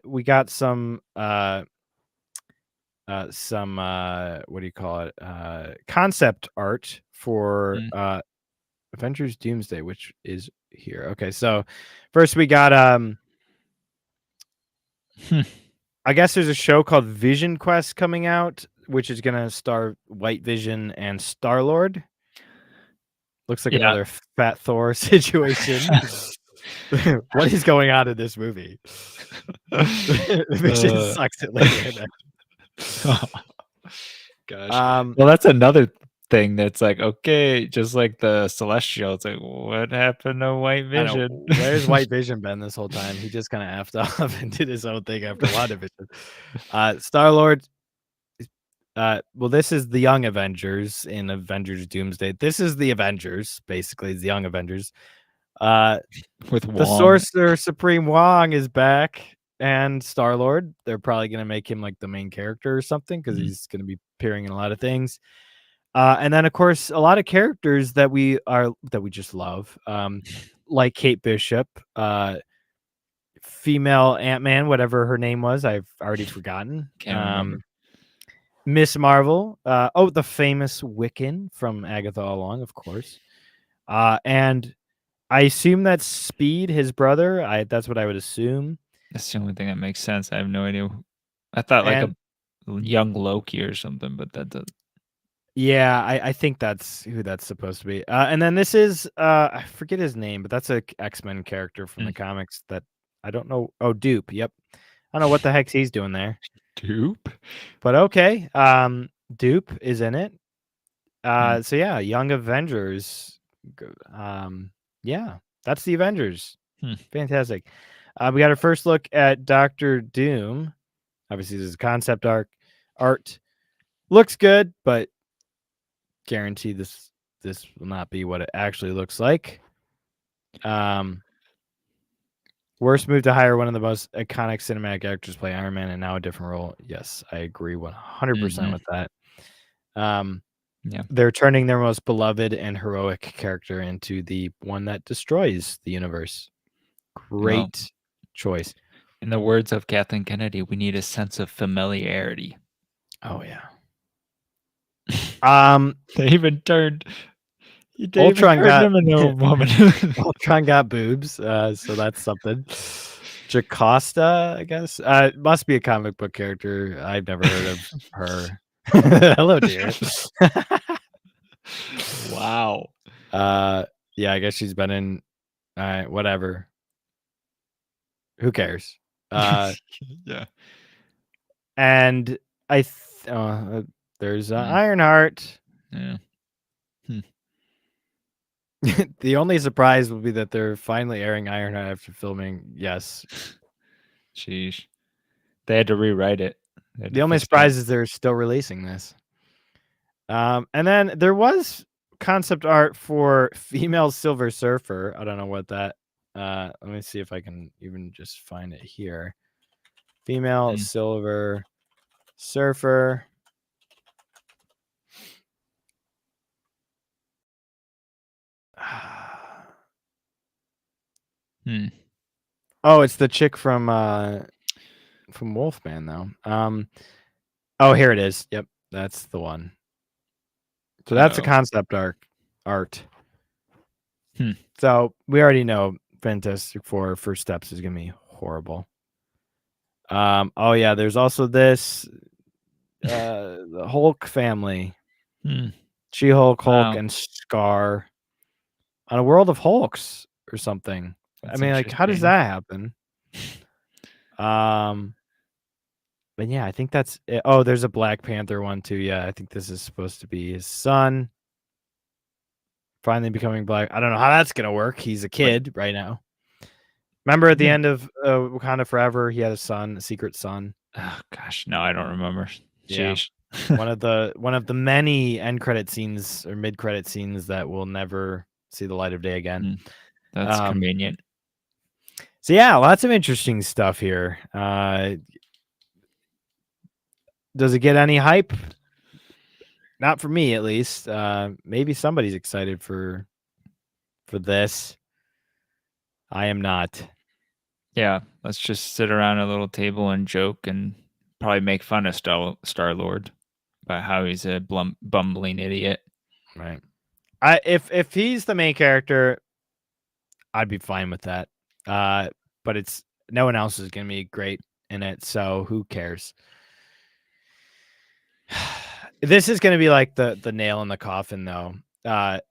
we got some what do you call it? Concept art for Avengers Doomsday, which is here. Okay, so first we got I guess there's a show called Vision Quest coming out, which is gonna star White Vision and Star-Lord. Looks like another Fat Thor situation. What is going on in this movie? Vision sucks at later. Gosh. Well, that's another thing that's like, okay, just like the Celestial, it's like, what happened to White Vision? Where's White Vision been this whole time? He just kind of effed off and did his own thing after WandaVision. Star-Lord. Well, this is the Young Avengers in Avengers Doomsday. This is the Avengers, basically, the Young Avengers. With The Wong. Sorcerer Supreme Wong is back, and Star-Lord. They're probably gonna make him like the main character or something because he's gonna be appearing in a lot of things. And then of course a lot of characters that we just love, like Kate Bishop, female Ant-Man, whatever her name was, I've already forgotten. Can't remember. Miss Marvel, the famous Wiccan from Agatha All Along, of course. And I assume that's Speed, his brother. That's what I would assume. That's the only thing that makes sense. I have no idea. I thought like a And young Loki or something, but that doesn't. yeah, I think that's who that's supposed to be. And then this is I forget his name, but that's a X-Men character from the comics that I don't know. Oh, Dupe. Yep. I don't know what the heck he's doing there. Dupe. But okay. Dupe is in it. So yeah, Young Avengers. Yeah, that's the Avengers. Fantastic. We got our first look at Doctor Doom. Obviously, this is concept art. Looks good, but guarantee this will not be what it actually looks like. Worst move to hire one of the most iconic cinematic actors play Iron Man and now a different role. Yes, I agree 100% with that. Yeah. They're turning their most beloved and heroic character into the one that destroys the universe. Great choice. In the words of Kathleen Kennedy, we need a sense of familiarity. Oh yeah. They even turned. Ultron got him into a woman. Ultron got boobs, so that's something. Jocasta, I guess. It must be a comic book character. I've never heard of her. Hello, dear. Wow. Yeah, I guess she's been in. Whatever. Who cares? Yeah. And there's Ironheart. Yeah. The only surprise will be that they're finally airing Ironheart after filming. Yes. Sheesh. They had to rewrite it. The only surprise is they're still releasing this. And then there was concept art for female Silver Surfer. I don't know what that. Let me see if I can even just find it here. Female Silver Surfer. Oh, it's the chick from Wolfman though. Oh, here it is. Yep, that's the one. So that's a concept art. So we already know Fantastic Four First Steps is gonna be horrible. Oh yeah, there's also this the Hulk family. She-Hulk, Hulk, and Scar on a world of Hulks or something. I mean, like, how does that happen? But yeah, I think that's it. Oh, there's a Black Panther one too. Yeah, I think this is supposed to be his son finally becoming black. I don't know how that's gonna work. He's a kid right now. Remember at the end of Wakanda Forever, he had a son, a secret son. Oh gosh, no, I don't remember. Yeah. one of the many end credit scenes or mid credit scenes that will never see the light of day again. That's convenient. So yeah, lots of interesting stuff here. Does it get any hype? Not for me, at least. Maybe somebody's excited for this. I am not. Yeah, let's just sit around a little table and joke and probably make fun of Star-Lord about how he's a bumbling idiot. Right. If he's the main character, I'd be fine with that. But it's no one else is gonna be great in it, so who cares? This is gonna be like the nail in the coffin, though. I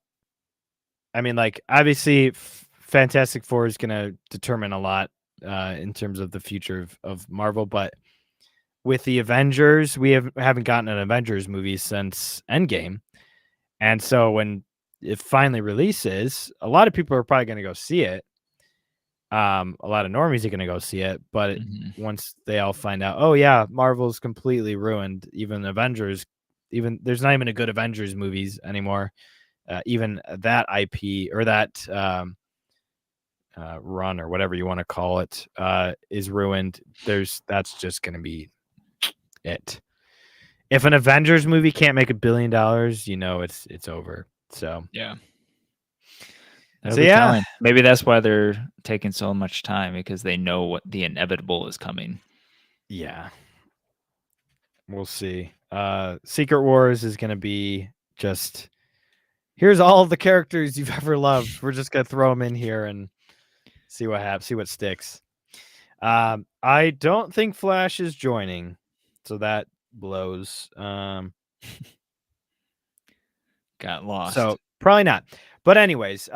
mean, like obviously, Fantastic Four is gonna determine a lot in terms of the future of Marvel, but with the Avengers, we haven't gotten an Avengers movie since Endgame, and so when it finally releases, a lot of people are probably gonna go see it. A lot of normies are gonna go see it, but once they all find out, oh yeah, Marvel's completely ruined. Even Avengers, there's not even a good Avengers movies anymore. Even that IP or that run or whatever you want to call it is ruined, that's just going to be it. If an Avengers movie can't make $1 billion, it's over. So Yeah. That'll be telling. Maybe that's why they're taking so much time, because they know what the inevitable is coming. Yeah. We'll see. Secret Wars is going to be just, here's all the characters you've ever loved. We're just going to throw them in here and see what happens, see what sticks. I don't think Flash is joining, so that blows. Got lost. So probably not. But anyways,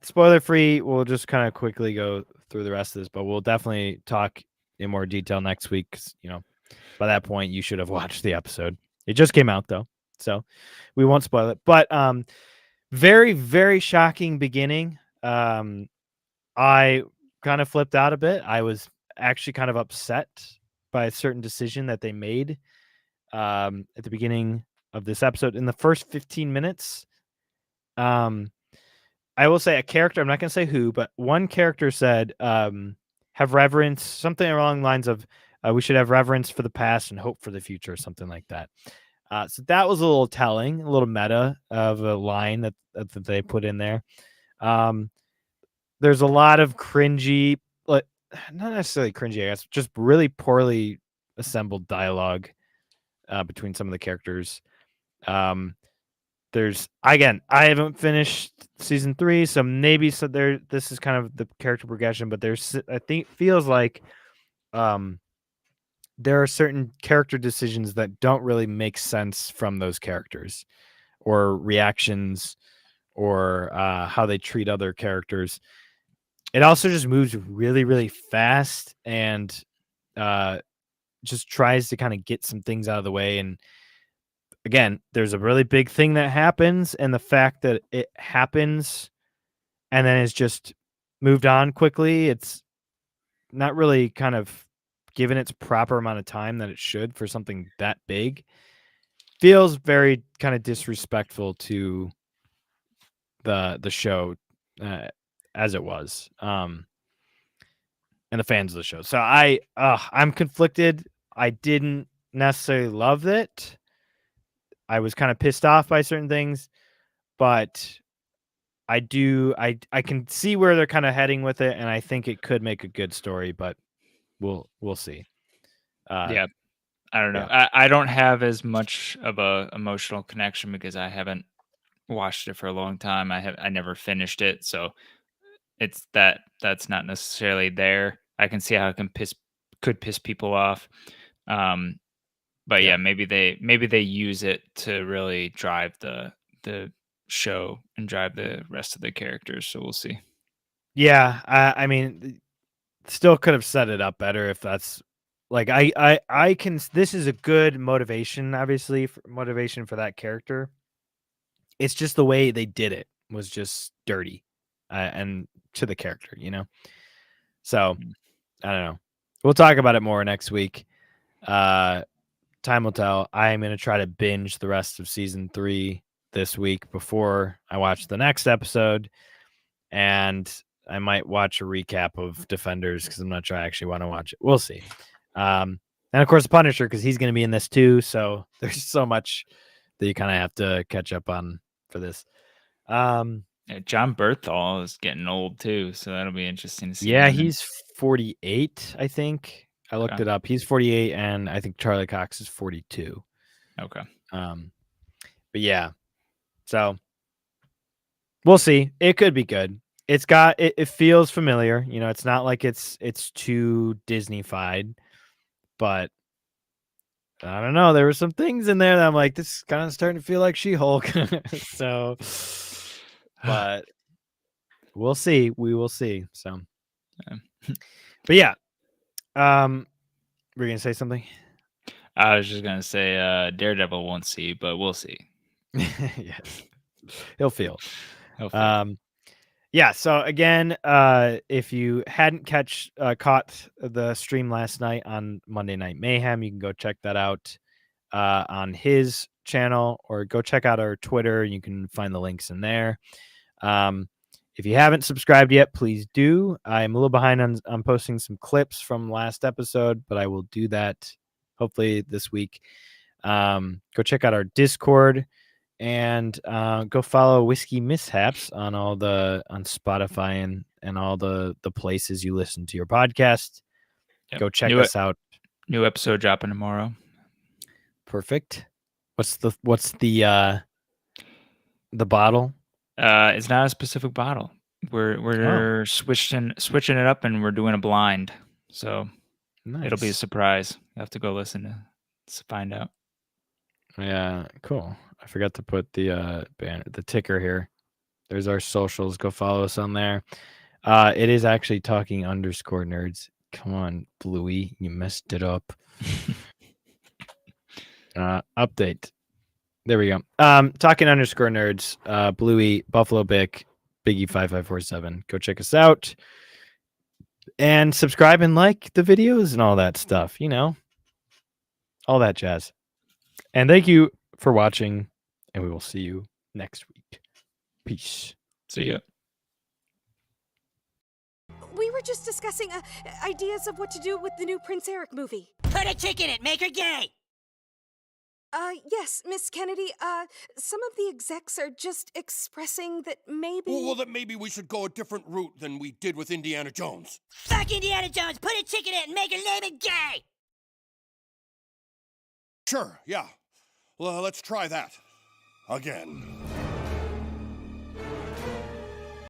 spoiler free. We'll just kind of quickly go through the rest of this, but we'll definitely talk in more detail next week. 'Cause, by that point, you should have watched the episode. It just came out though, so we won't spoil it. But very, very shocking beginning. I kind of flipped out a bit. I was actually kind of upset by a certain decision that they made at the beginning of this episode. In the first 15 minutes, I will say a character, I'm not going to say who, but one character said, have reverence, something along the lines of, we should have reverence for the past and hope for the future, something like that. So that was a little telling, a little meta of a line that they put in there. There's a lot of cringy, but not necessarily cringy, I guess, just really poorly assembled dialogue between some of the characters. There's, again, I haven't finished season 3, so maybe this is kind of the character progression, but I think feels like there are certain character decisions that don't really make sense from those characters or reactions or how they treat other characters. It also just moves really, really fast and just tries to kind of get some things out of the way. And again, there's a really big thing that happens, and the fact that it happens and then is just moved on quickly, it's not really kind of given its proper amount of time that it should for something that big. Feels very kind of disrespectful to the show as it was, and the fans of the show. So I'm conflicted. I didn't necessarily love it. I was kind of pissed off by certain things, but I can see where they're kind of heading with it, and I think it could make a good story, but we'll see. Yeah. I don't know. Yeah. I don't have as much of a emotional connection because I haven't watched it for a long time. I never finished it, so it's that's not necessarily there. I can see how it could piss people off. But yeah, maybe they use it to really drive the show and drive the rest of the characters. So we'll see. Yeah, I mean, still could have set it up better if that's like I can. This is a good motivation, obviously, motivation for that character. It's just the way they did it was just dirty, and to the character, So I don't know. We'll talk about it more next week. Time will tell. I am going to try to binge the rest of season 3 this week before I watch the next episode, and I might watch a recap of Defenders because I'm not sure I actually want to watch it. We'll see. And of course, the Punisher, because he's going to be in this too. So there's so much that you kind of have to catch up on for this. John Berthal is getting old too, so that'll be interesting to see. Yeah, he's 48, I think. I looked it up. He's 48, and I think Charlie Cox is 42. Okay. But yeah, so we'll see. It could be good. It feels familiar. It's not like it's too Disney-fied, but I don't know. There were some things in there that I'm like, this is kind of starting to feel like She-Hulk. So, but we'll see. We will see. So, but yeah. Were you gonna say something? I was just gonna say Daredevil won't see, but we'll see. Yes, he'll feel. Yeah. So again, if you hadn't caught the stream last night on Monday Night Mayhem, you can go check that out on his channel, or go check out our Twitter. You can find the links in there. If you haven't subscribed yet, please do. I'm a little behind on posting some clips from last episode, but I will do that hopefully this week. Go check out our Discord and go follow Whiskey Mishaps on Spotify and all the places you listen to your podcast. Yep. Go check us out. New episode dropping tomorrow. Perfect. What's the bottle? It's not a specific bottle. We're switching it up, and we're doing a blind. So nice. It'll be a surprise. You have to go listen to find out. Yeah, cool. I forgot to put the ticker here. There's our socials. Go follow us on there. It is actually talking_nerds. Come on, Bluey, you messed it up. Update. There we go. Talking_nerds. Bluey, Buffalo Bick, Biggie5547. Go check us out and subscribe and like the videos and all that stuff. All that jazz. And thank you for watching, and we will see you next week. Peace. See ya. We were just discussing ideas of what to do with the new Prince Eric movie. Put a chick in it, make her gay! Yes, Miss Kennedy, some of the execs are just expressing that maybe... Well, that maybe we should go a different route than we did with Indiana Jones. Fuck Indiana Jones, put a chick in it and make her name it gay! Sure, yeah. Well, let's try that. Again.